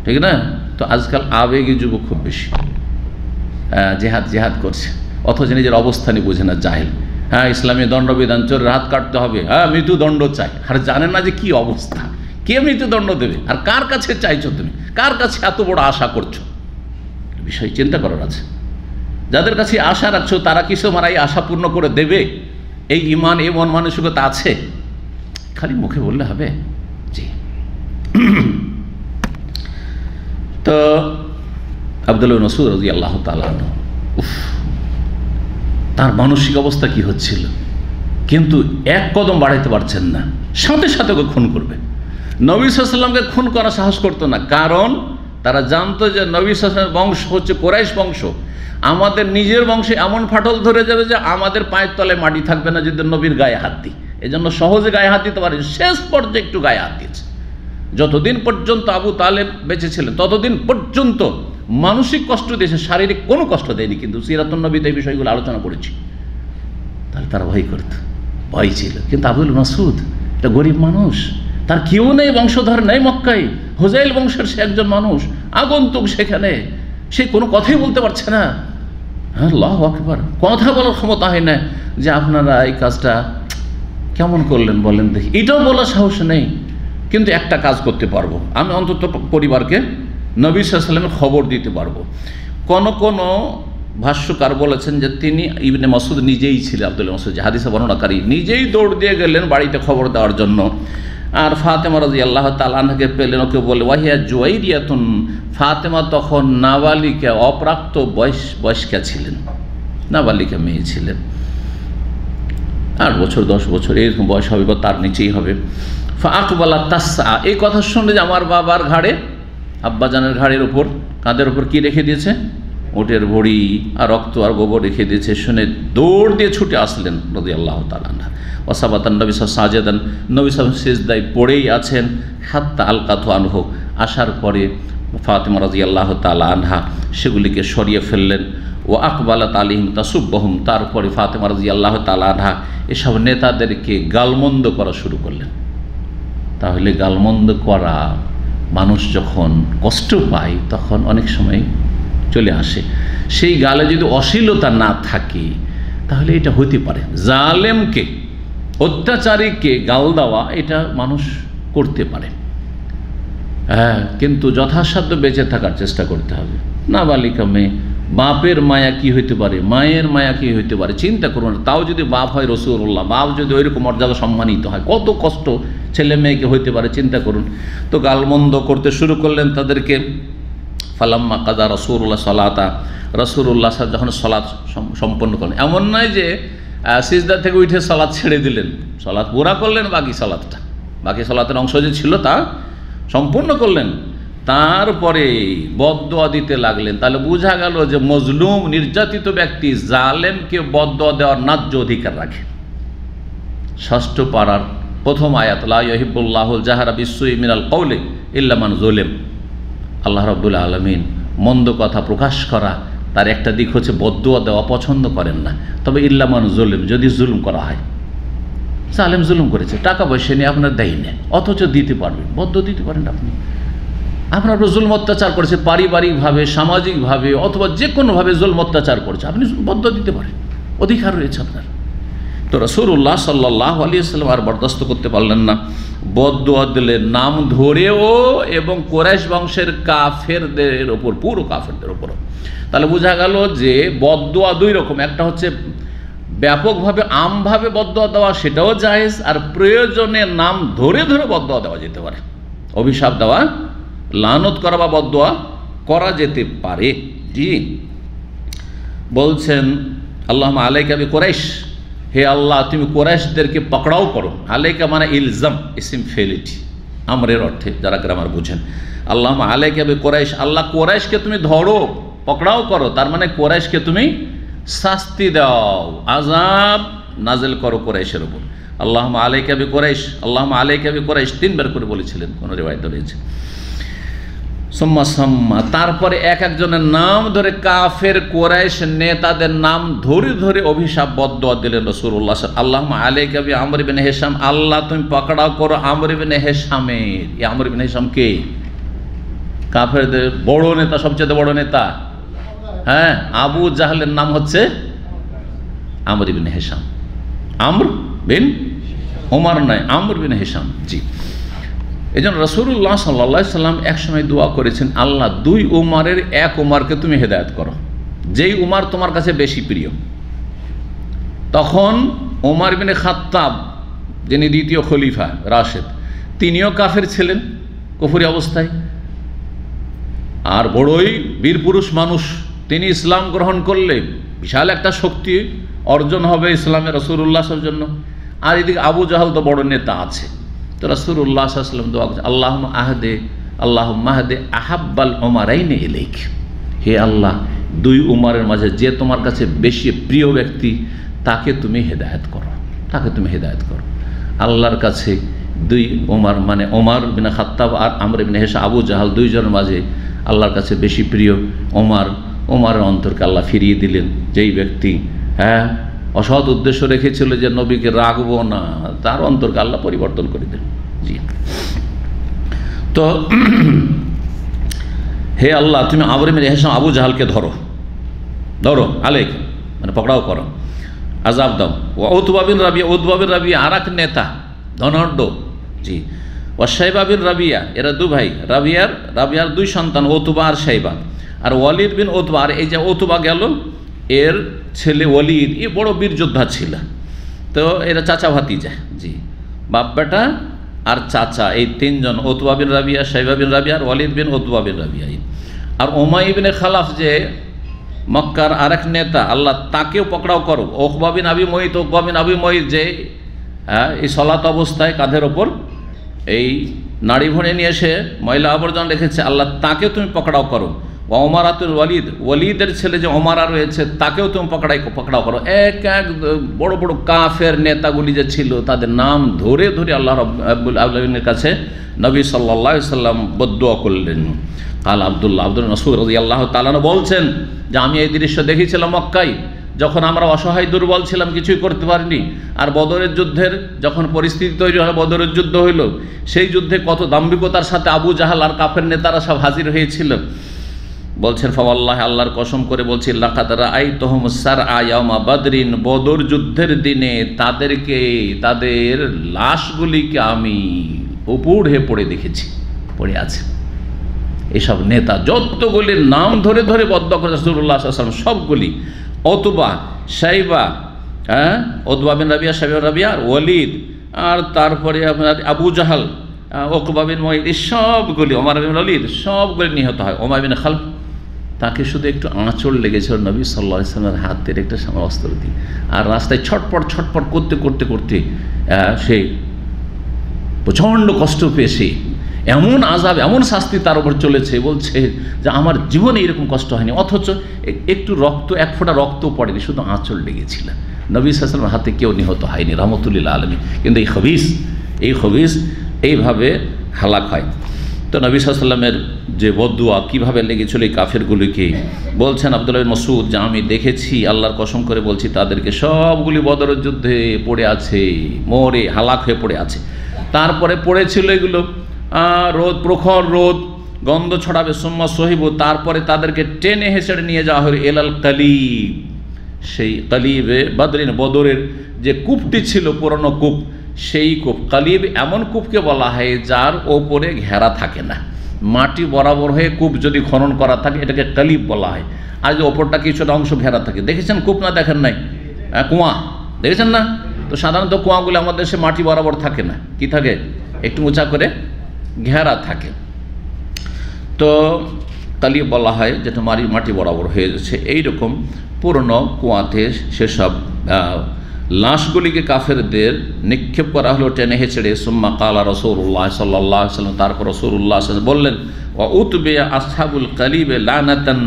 ঠিক না? তো আজকাল আবেগী যুবক খুব বেশি, জেহাদ জেহাদ করছে, অথচ নিজের অবস্থানই বোঝে না, জাহেল। হ্যাঁ, ইসলামী দণ্ডবিধান, চোরের হাত কাটতে হবে, হ্যাঁ মৃত্যুদণ্ড চাই, আর জানেন না যে কি অবস্থা, কে মৃত্যুদণ্ড দেবে, আর কার কাছে চাইছো তুমি, কার কাছে এত বড় আশা করছো। বিষয় চিন্তা করার আছে। যাদের কাছে আশা রাখছো তারা কিছু মারাই আশা পূর্ণ করে দেবে, এই ইমান, এই মন মানসিকতা আছে? খালি মুখে বললে হবে? জি। তো আব্দুল্লাহ ইবনে মাসউদ রাদিয়াল্লাহু তাআলা আনহু, তার মানসিক অবস্থা কি হচ্ছিল, কিন্তু এক কদম বাড়াইতে পারছেন না, সাথে সাথে ওকে খুন করবে। নবী সাল্লাল্লাহু আলাইহি ওয়াসাল্লামকে খুন করার সাহস করতো না, কারণ তারা জানতো যে নবী সাল্লাল্লাহু আলাইহি ওয়াসাল্লামের বংশ হচ্ছে কুরাইশ বংশ, আমাদের নিজের বংশে এমন ফাটল ধরে যাবে যে আমাদের পায়ের তলায় মাটি থাকবে না যদি নবীর গায়ে হাত দিই। এই জন্য সহজে গায়ে হাত দিতে পারে, শেষ পর্যায়ে একটু গায়ে হাত দিয়েছে। যতদিন পর্যন্ত আবু তালেব বেঁচে ছিলেন ততদিন পর্যন্ত মানসিক কষ্ট দিয়েছে, শারীরিক কোনো কষ্ট দেয়নি। কিন্তু সিরাতুন নবীতে এই বিষয়গুলো আলোচনা করেছি। তাহলে তারা ভয় করত, ভয় ছিল। কিন্তু আবুল মাসুদ একটা গরিব মানুষ, তার কেউ নেই, বংশধর নেই মক্কায়, হুজাইল বংশের সে একজন মানুষ, আগন্তুক সেখানে, সে কোনো কথাই বলতে পারছে না। আল্লাহু আকবার, কথা বলার ক্ষমতা হয় না যে আপনারা এই কাজটা কেমন করলেন বলেন দেখি, এটাও বলার সাহস নেই। কিন্তু একটা কাজ করতে পারবো, আমি অন্তত পরিবারকে নবী সাল্লাল্লাহু আলাইহি ওয়াসাল্লামের খবর দিতে পারবো। কোন ভাষ্যকার বলেছেন যে তিনি ইবনে মাসউদ নিজেই ছিলেন, আব্দুল্লাহ মাসউদ যে হাদিসে বর্ণনাকারী, নিজেই দৌড় দিয়ে গেলেন বাড়িতে খবর দেওয়ার জন্য। আর ফাতেমা রাদিয়াল্লাহু তাআলা আনহাকে পেলেন, ওকে বলে ওয়াহিয়া জুয়াইরিয়াতুন, ফাতেমা তখন নাবালিকা, অপ্রাপ্ত বয়স্কা ছিলেন, নাবালিকা মেয়ে ছিলেন, 8 বছর 10 বছর এরকম বয়স হবে বা তার নিচেই হবে। ফাআকবালা তাসআ, এই কথা শুনলে যে আমার বাবার ঘাড়ে, আব্বাজানের ঘাড়ের ওপর, কাঁধের ওপর কি রেখে দিয়েছে, উটের ভড়ি আর রক্ত আর গোবর রেখে দিয়েছে, শুনে দৌড় দিয়ে ছুটে আসলেন রাদিয়াল্লাহু তাআলা আনহা। ওয়াসাবাতান নবী সাজেদান, নবী সাল্লাল্লাহু সিজদায় পড়েই আছেন। হাত্তা আলকাতু আনহু, আসার পরে ফাতেমা রাদিয়াল্লাহু তাআলা আনহা সেগুলিকে সরিয়ে ফেললেন। ও আকবালাত আলাইহিম তাসুব্বুহুম, তারপরে ফাতেমা রাদিয়াল্লাহু তাআলা আনহা এসব নেতাদেরকে গালমন্দ করা শুরু করলেন। তাহলে গালমন্দ করা, মানুষ যখন কষ্ট পায় তখন অনেক সময় চলে আসে। সেই গালে যদি অশ্লীলতা না থাকে তাহলে এটা হতে পারে। জালেমকে, অত্যাচারীকে গাল দেওয়া এটা মানুষ করতে পারে, হ্যাঁ, কিন্তু যথাসাধ্য বেঁচে থাকার চেষ্টা করতে হবে। নাবালিকা মেয়ে, বাপের মায়া কি হইতে পারে, মায়ের মায়া কি হইতে পারে চিন্তা করুন। তাও যদি বাপ হয় রাসূলুল্লাহ, বাপ যদি ওইরকম মর্যাদা সম্মানিত হয়, কত কষ্ট ছেলে মেয়েকে হইতে পারে চিন্তা করুন। তো গালমন্দ করতে শুরু করলেন তাদেরকে। ফালাম্মা কাদা রাসূলুল্লাহ সালাতা, রাসূলুল্লাহ যখন সালাত সম্পন্ন করলেন, এমন নয় যে সিজদা থেকে উঠে সালাত ছেড়ে দিলেন, সালাত পুরা করলেন, বাকি সালাতের অংশ যে ছিল তা সম্পূর্ণ করলেন, তারপরে বদদোয়া দিতে লাগলেন। তাহলে বোঝা গেল যে মজলুম, নির্যাতিত ব্যক্তি জালেমকে বদদোয়া দেওয়ার ন্যায্য অধিকার রাখে। 6ষ্ঠ পারার প্রথম আয়াত, লা ইউহিব্বুল্লাহুল জাহরা বিসসুই মিনাল কওলি ইল্লা মান যুলিম। আল্লাহ রাব্বুল আলামিন মন্দ কথা প্রকাশ করা, তার একটা দিক হচ্ছে বদদোয়া দেওয়া পছন্দ করেন না, তবে ইল্লা মান যুলিম, যদি জুলুম করা হয়। জালেম জুলুম করেছে, টাকা পয়সা নিয়ে আপনার দেয় না, অথচ দিতে পারবেন, বদদোয়া দিতে পারেন আপনি। আপনার জুলম অত্যাচার করেছে পারিবারিকভাবে, সামাজিকভাবে, অথবা যে কোনোভাবে জুলম অত্যাচার করেছে, আপনি বদদোয়া দিতে পারেন, অধিকার রয়েছে আপনার। তো রাসূলুল্লাহ সাল্লাল্লাহু আলাইহি ওয়াসাল্লাম আর বরদাস্ত করতে পারলেন না, বদদোয়া দিলেন নাম ধরেও, এবং কুরাইশ বংশের কাফেরদের ওপর, পুরো কাফেরদের ওপর। তাহলে বোঝা গেল যে বদদোয়া 2 রকম, একটা হচ্ছে ব্যাপকভাবে আমভাবে বদদোয়া দেওয়া, সেটাও জায়েজ, আর প্রয়োজনে নাম ধরে ধরে বদদোয়া দেওয়া যেতে পারে, অভিশাপ দেওয়া, লানত করা বা বদদোয়া করা যেতে পারে। জি, বলছেন আল্লাহুম্মা আলাইকা বিকুরাইশ, হে আল্লাহ তুমি কুরাইশদেরকে পকড়াও করো। আলাইকা মানে ইলজাম, ইসিম ফেলিটি, আমরের অর্থে যারা গ্রামার বুঝেন। আল্লাহুম্মা আলাইকা বিকুরাইশ, আল্লাহ কুরাইশকে তুমি ধরো, পকড়াও করো, তার মানে কোরাইশকে তুমি শাস্তি দাও, আযাব নাজিল করো কোরাইশের উপর। আল্লাহুম্মা আলাইকা বিকুরাইশ, আল্লাহুম্মা আলাইকা বিকুরাইশ 3 বার করে বলেছিলেন, কোন রিওয়ায়াতে রয়েছে। সুম্মা সাম্মা, তারপরে এক একজনের নাম ধরে কাফের কোরাইশ নেতাদের নাম ধরে ধরে অভিশাপ বদদুয়া দিলেন রাসূলুল্লাহ। আল্লাহুম্মা আলাইকা বি আমর ইবনে হিশাম, আল্লাহ তুমি পাকড়াও করো আমর ইবনে হিশামের। এই আমর ইবনে হিশাম কে? কাফেরদের বড় নেতা, সবচেয়ে বড় নেতা। হ্যাঁ, আবু জাহলের নাম হচ্ছে আমর ইবনে হিশাম। আমর বিন ওমর নয়, আমর বিন হিশাম। জি, এই জন্য রাসূলুল্লাহ সাল্লাল্লাহু আলাইহি সাল্লাম একসময় দোয়া করেছেন, আল্লাহ 2 উমারের 1 উমারকে তুমি হেদায়েত করো, যেই উমার তোমার কাছে বেশি প্রিয়। তখন ওমর বিন খাত্তাব, যিনি দ্বিতীয় খলিফা রাশেদ, তিনিও কাফের ছিলেন, কুফরি অবস্থায়, আর বড়ই বীরপুরুষ মানুষ। তিনি ইসলাম গ্রহণ করলে বিশাল একটা শক্তি অর্জন হবে ইসলামের রাসূলুল্লাহর জন্য। আর এদিকে আবু জাহল তো বড় নেতা আছে। তো রাসূলুল্লাহ সাল্লাল্লাহু আলাইহি ওয়াসাল্লাম দোয়া করছেন, আল্লাহুম্মা আহদে আহাব্বাল উমারাইনি ইলাইক, হে আল্লাহ 2 উমারের মাঝে যে তোমার কাছে বেশি প্রিয় ব্যক্তি তাকে তুমি হেদায়েত করো, তাকে তুমি হেদায়েত করো। আল্লাহর কাছে 2 উমার মানে ওমর বিন খাত্তাব আর আমর ইবনে হিশাম, আবু জাহল 2 জনের মাঝে আল্লাহর কাছে বেশি প্রিয় ওমরের অন্তরকে আল্লাহ ফিরিয়ে দিলেন। যেই ব্যক্তি অসৎ উদ্দেশ্য রেখেছিল যে নবীকে রাখবো না, তার অন্তরকে আল্লাহ পরিবর্তন করে দিলেন। জি, তো হে আল্লাহ তুমি আমর ইবনে হিশাম আবু জাহলকে ধরো আলাইক, মানে পকড়াও করো, আযাব দাও। উতবা বিন রাবিয়া আর এক নেতা, ধনাঢ্য। জি, শাইবা বিন রাবিয়া, এরা 2 ভাই। রাবিয়ার 2 সন্তান, উতবা আর শাইবা। আর ওয়ালিদ বিন উতবা, আর এই যে উতবা গেল, এর ছেলে ওয়ালিদ, এ বড় বীর যোদ্ধা ছিল। তো এরা চাচা ভাতিজা। জি, বাপ বেটা আর চাচা, এই 3 জন, উতবা বিন রাবিয়া, শাইবা বিন রাবিয়া আর ওয়ালিদ বিন উতবা বিন রাবিয়া। আর উমাইয়া ইবনে খালাফ যে মক্কার আরেক নেতা, আল্লাহ তাকেও পকড়াও করো। উকবা বিন আবি মুইত যে এই সলাত অবস্থায় কাঁধের ওপর এই নাড়ি ভুঁড়ে নিয়ে এসে ময়লা আবর্জনা রেখেছে, আল্লাহ তাকেও তুমি পকড়াও করো। ওমরাতুল ওয়ালিদের ছেলে যে ওমরা রয়েছে তাকেও তুমি পকড়াও করো। এক বড় বড় কাফের নেতাগুলি যে ছিল তাদের নাম ধরে ধরে আল্লাহ রাব্বুল আলামিনের কাছে নবী সাল্লাল্লাহু আলাইহি সাল্লাম বদদুয়া করলেন। কাল আব্দুল মাসউদ রাদিয়াল্লাহু তাআলা বলছেন যে আমি এই দৃশ্য দেখেছিলাম মক্কায়, যখন আমরা অসহায় দুর্বল ছিলাম, কিছুই করতে পারিনি। আর বদরের যুদ্ধের যখন পরিস্থিতি তৈরি হলো, বদরের যুদ্ধ হইল, সেই যুদ্ধে কত দাম্ভিকতার সাথে আবু জাহাল আর কাফের নেতারা সব হাজির হয়েছিল। বলছেন ফাওয়াল্লাহি, আল্লাহর কসম করে বলছি, লাকাদ রাআইতুহুম সারআ ইয়াউমা বাদরিন, বদর যুদ্ধের দিনে তাদের লাশগুলিকে আমি উপর হয়ে পড়ে দেখেছি, পড়ে আছে। এইসব নেতা যতগুলির নাম ধরে ধরে বদদুয়া করে রাসূলুল্লাহ সাল্লাল্লাহু আলাইহি ওয়াসাল্লাম, সবগুলি, উতবা, শাইবা, উতবা বিন রাবিয়া, শাইবা রাবিয়া আর ওয়ালিদ, আর তারপরে আপনার আবু জাহাল, উকবা বিন মুইত, এই সবগুলি, ওমর বিন ওয়ালিদ, সবগুলি নিহত হয়। ওমর বিন খালফ, তাকে শুধু একটু আঁচড় লেগেছিল নবী সাল্লাল্লাহু আলাইহি ওয়াসাল্লামের হাতের একটা অস্ত্র দিয়ে, আর রাস্তায় ছটপট করতে সে প্রচণ্ড কষ্ট পেয়েছে। এমন আযাব, এমন শাস্তি তার উপর চলেছে, বলছে যে আমার জীবনে এরকম কষ্ট হয়নি, অথচ একটু রক্ত, 1 ফোঁটা রক্ত পড়েনি, শুধু আঁচড় লেগেছিল। নবী সাল্লাল্লাহু আলাইহি ওয়াসাল্লামের হাতে কেউ নিহত হয়নি, রাহমাতুল্লিল আলামিন। কিন্তু এই খবিস এইভাবে হালাক হয়। তো নবী সাল্লাল্লাহু আলাইহি ওয়াসাল্লামের যে বদদুয়া কীভাবে লেগেছিল এই কাফেরগুলিকে, বলছেন আব্দুল্লাহ বিন মাসউদ যে আমি দেখেছি, আল্লাহর কসম করে বলছি, তাদেরকে সবগুলি বদরের যুদ্ধে পড়ে আছে, মরে হালাক হয়ে পড়ে আছে। তারপরে পড়েছিল এগুলো প্রখর রোদ, গন্ধ ছড়াবে, সুম্মা সহিবু, তারপরে তাদেরকে টেনে হেঁচড়ে নিয়ে যাওয়া হলো এলাল কালিব, সেই কালিবে বদরিন, বদরের যে কূপটি ছিল, পুরনো কূপ, সেই কূপ। কালিব এমন কূপকে বলা হয় যার ওপরে ঘেরা থাকে না, মাটি বরাবর হয়ে কূপ যদি খনন করা থাকে এটাকে কালিব বলা হয়। আর যে ওপরটা কিছুটা অংশ ঘেরা থাকে, দেখেছেন কূপ? না দেখেন নাই? কুয়া দেখেছেন না? তো সাধারণত কুয়াগুলো আমাদের দেশে মাটি বরাবর থাকে না, কি থাকে? একটু উঁচা করে ঘেরা থাকে। তো কালিব বলা হয় যেটা মাটি বরাবর হয়ে যাচ্ছে। এইরকম পুরনো কুয়াতে সেসব লাশগুলিকে কাফেরদের নিক্ষেপ করা হলো টেনে হেঁচড়ে। সুম্মা কালা রাসূলুল্লাহ সাল্লাল্লাহু আলাইহি ওয়াসাল্লাম, তারপর রাসূলুল্লাহ সাল্লাল্লাহু আলাইহি ওয়াসাল্লাম বললেন, ওয়া উতবিয়া আসহাবুল কালিবে লানাতান,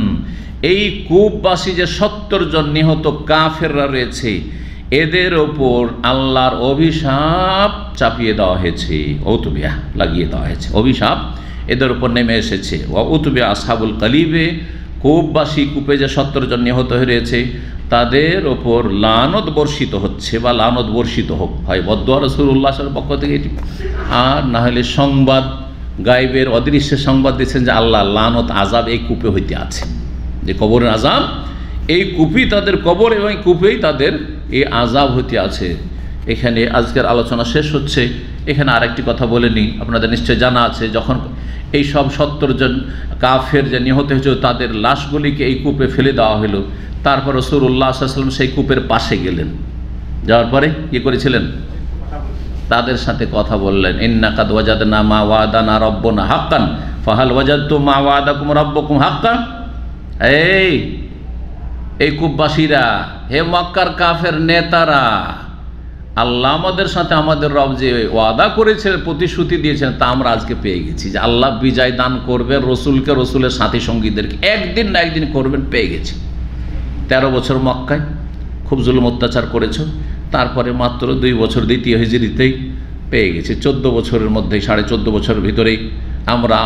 এই কূপবাসী যে 70 জন নিহত কাফেররা রয়েছে, এদের ওপর আল্লাহর অভিশাপ চাপিয়ে দেওয়া হয়েছে, উতবিয়া লাগিয়ে দেওয়া হয়েছে, অভিশাপ এদের উপর নেমে এসেছে। উতবিয়া আসহাবুল কালিবে, কূপবাসী, কূপে যে 70 জন নিহত হয়ে রয়েছে তাদের ওপর লানত বর্ষিত হচ্ছে, বা লানত বর্ষিত হোক, হয় বদদুয়া রাসূলুল্লাহ সাল্লাল্লাহু আলাইহি ওয়াসাল্লামের পক্ষ থেকে এটি, আর না হলে সংবাদ, গায়েবের অদৃশ্য সংবাদ দিচ্ছেন যে আল্লাহ লানত আযাব এই কূপে হইতে আছে, যে কবরের আযাব এই কূপই তাদের কবর এবং কূপেই তাদের এই আযাব হইতে আছে। এখানে আজকের আলোচনা শেষ হচ্ছে। এখানে আরেকটি কথা বলে নিই, আপনাদের নিশ্চয় জানা আছে, যখন এই সব 70 জন কাফের যে নিহত হয়েছিল তাদের লাশগুলিকে এই কূপে ফেলে দেওয়া হলো, তারপর রাসূলুল্লাহ সাল্লাল্লাহু আলাইহি ওয়াসাল্লাম সেই কূপের পাশে গেলেন, যাওয়ার পরে কী করেছিলেন? তাদের সাথে কথা বললেন, ইন্না কাদ ওয়াজাদনা মা ওয়াদানা রাব্বুনা হাক্কান ফাহাল ওয়াজাদতুম মা ওয়াদাকুম রাব্বুকুম হাক্কান। এই কূপবাসীরা, হে মক্কার কাফের নেতারা, আল্লাহ আমাদের সাথে আমাদের রব যে ওয়াদা করেছে, প্রতিশ্রুতি দিয়েছেন, তা আমরা আজকে পেয়ে গেছি, যে আল্লাহ বিজয় দান করবে রসুলকে, রসুলের সাথী সঙ্গীদেরকে একদিন না একদিন করবেন, পেয়ে গেছি। 13 বছর মক্কায় খুব জুলুম অত্যাচার করেছো, তারপরে মাত্র 2 বছর দ্বিতীয় হিজরিতেই পেয়ে গেছি। 14 বছরের মধ্যে, 14.5 বছরের ভিতরেই আমরা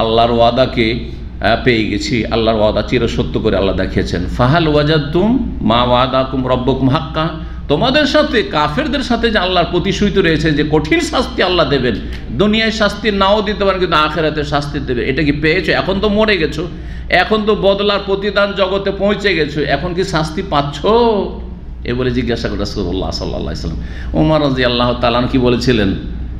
আল্লাহর ওয়াদাকে পেয়ে গেছি। আল্লাহর ওয়াদা চিরসত্য করে আল্লাহ দেখিয়েছেন। ফাহাল ওয়াজাদতুম মা ওয়াদাকুম রব্বুকুম হাক্কা, তোমাদের সাথে কাফেরদের সাথে যে আল্লাহর প্রতিশ্রুতি রয়েছে যে কঠিন শাস্তি আল্লাহ দেবেন, দুনিয়ায় শাস্তি নাও দিতে পারেন কিন্তু আখিরাতে শাস্তি দেবে, এটা কি পেয়েছো? এখন তো মরে গেছো, এখন তো বদলার প্রতিদান জগতে পৌঁছে গেছো, এখন কি শাস্তি পাচ্ছ? এ বলে জিজ্ঞাসা করে রাসূলুল্লাহ সাল্লাল্লাহু আলাইহি ওয়াসাল্লাম। ওমর রাদিয়াল্লাহু তাআলা কি বলেছিলেন?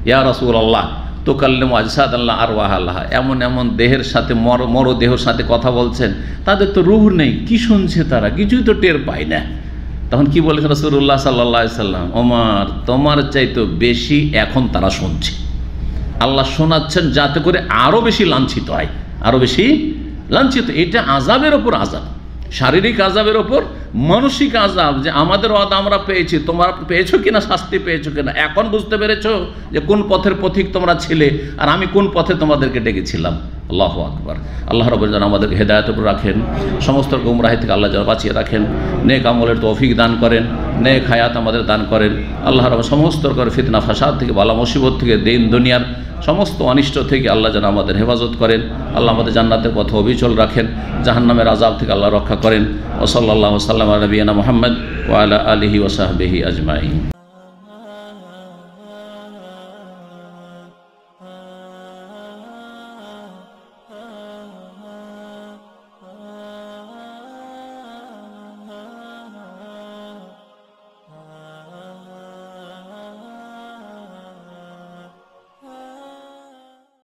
ইয়া রাসূলুল্লাহ তুকাল্লিমু আজসাদাল্লাহ আরওয়াহাল্লাহ, এমন এমন দেহের সাথে, মর দেহের সাথে কথা বলছেন, তাদের তো রূহ নেই, কি শুনছে তারা? কিছুই তো টের পায় না। তখন কি বলেছেন রাসূলুল্লাহ সাল্লাল্লাহু আলাইহি ওয়াসাল্লাম? ওমর, তোমার চাইতে বেশি এখন তারা শুনছে। আল্লাহ শোনাচ্ছেন যাতে করে আরও বেশি লাঞ্ছিত হয়, আরও বেশি লাঞ্ছিত। এটা আযাবের ওপর আযাব, শারীরিক আযাবের ওপর মানসিক আযাব, যে আমাদের ওয়াদা আমরা পেয়েছি, তোমরা পেয়েছো কিনা, শাস্তি পেয়েছো কিনা, এখন বুঝতে পেরেছো যে কোন পথের পথিক তোমরা ছিলে আর আমি কোন পথে তোমাদেরকে ডেকেছিলাম। আল্লাহু আকবার। আল্লাহ রাব্বুল যেন আমাদেরকে হেদায়েতের উপর রাখেন, সমস্ত গুমরাহি থেকে আল্লাহ যেন বাঁচিয়ে রাখেন, নেক আমলের তৌফিক দান করেন, নেক হায়াত আমাদের দান করেন। আল্লাহ রাব্বুল সমস্ত রকমের ফিতনা ফাসাদ থেকে, বালা মুসিবত থেকে, দিন দুনিয়ার সমস্ত অনিষ্ট থেকে আল্লাহ যেন আমাদের হেফাজত করেন। আল্লাহ আমাদের জান্নাতের পথে অবিচল রাখেন, জাহান্নামের আযাব থেকে আল্লাহ রক্ষা করেন। ওয়া সাল্লাল্লাহু ওয়া সাল্লামা আলা নবিয়িনা মুহাম্মদ ওয়া আলা আলিহি ওয়া সাহবিহি আজমাইন।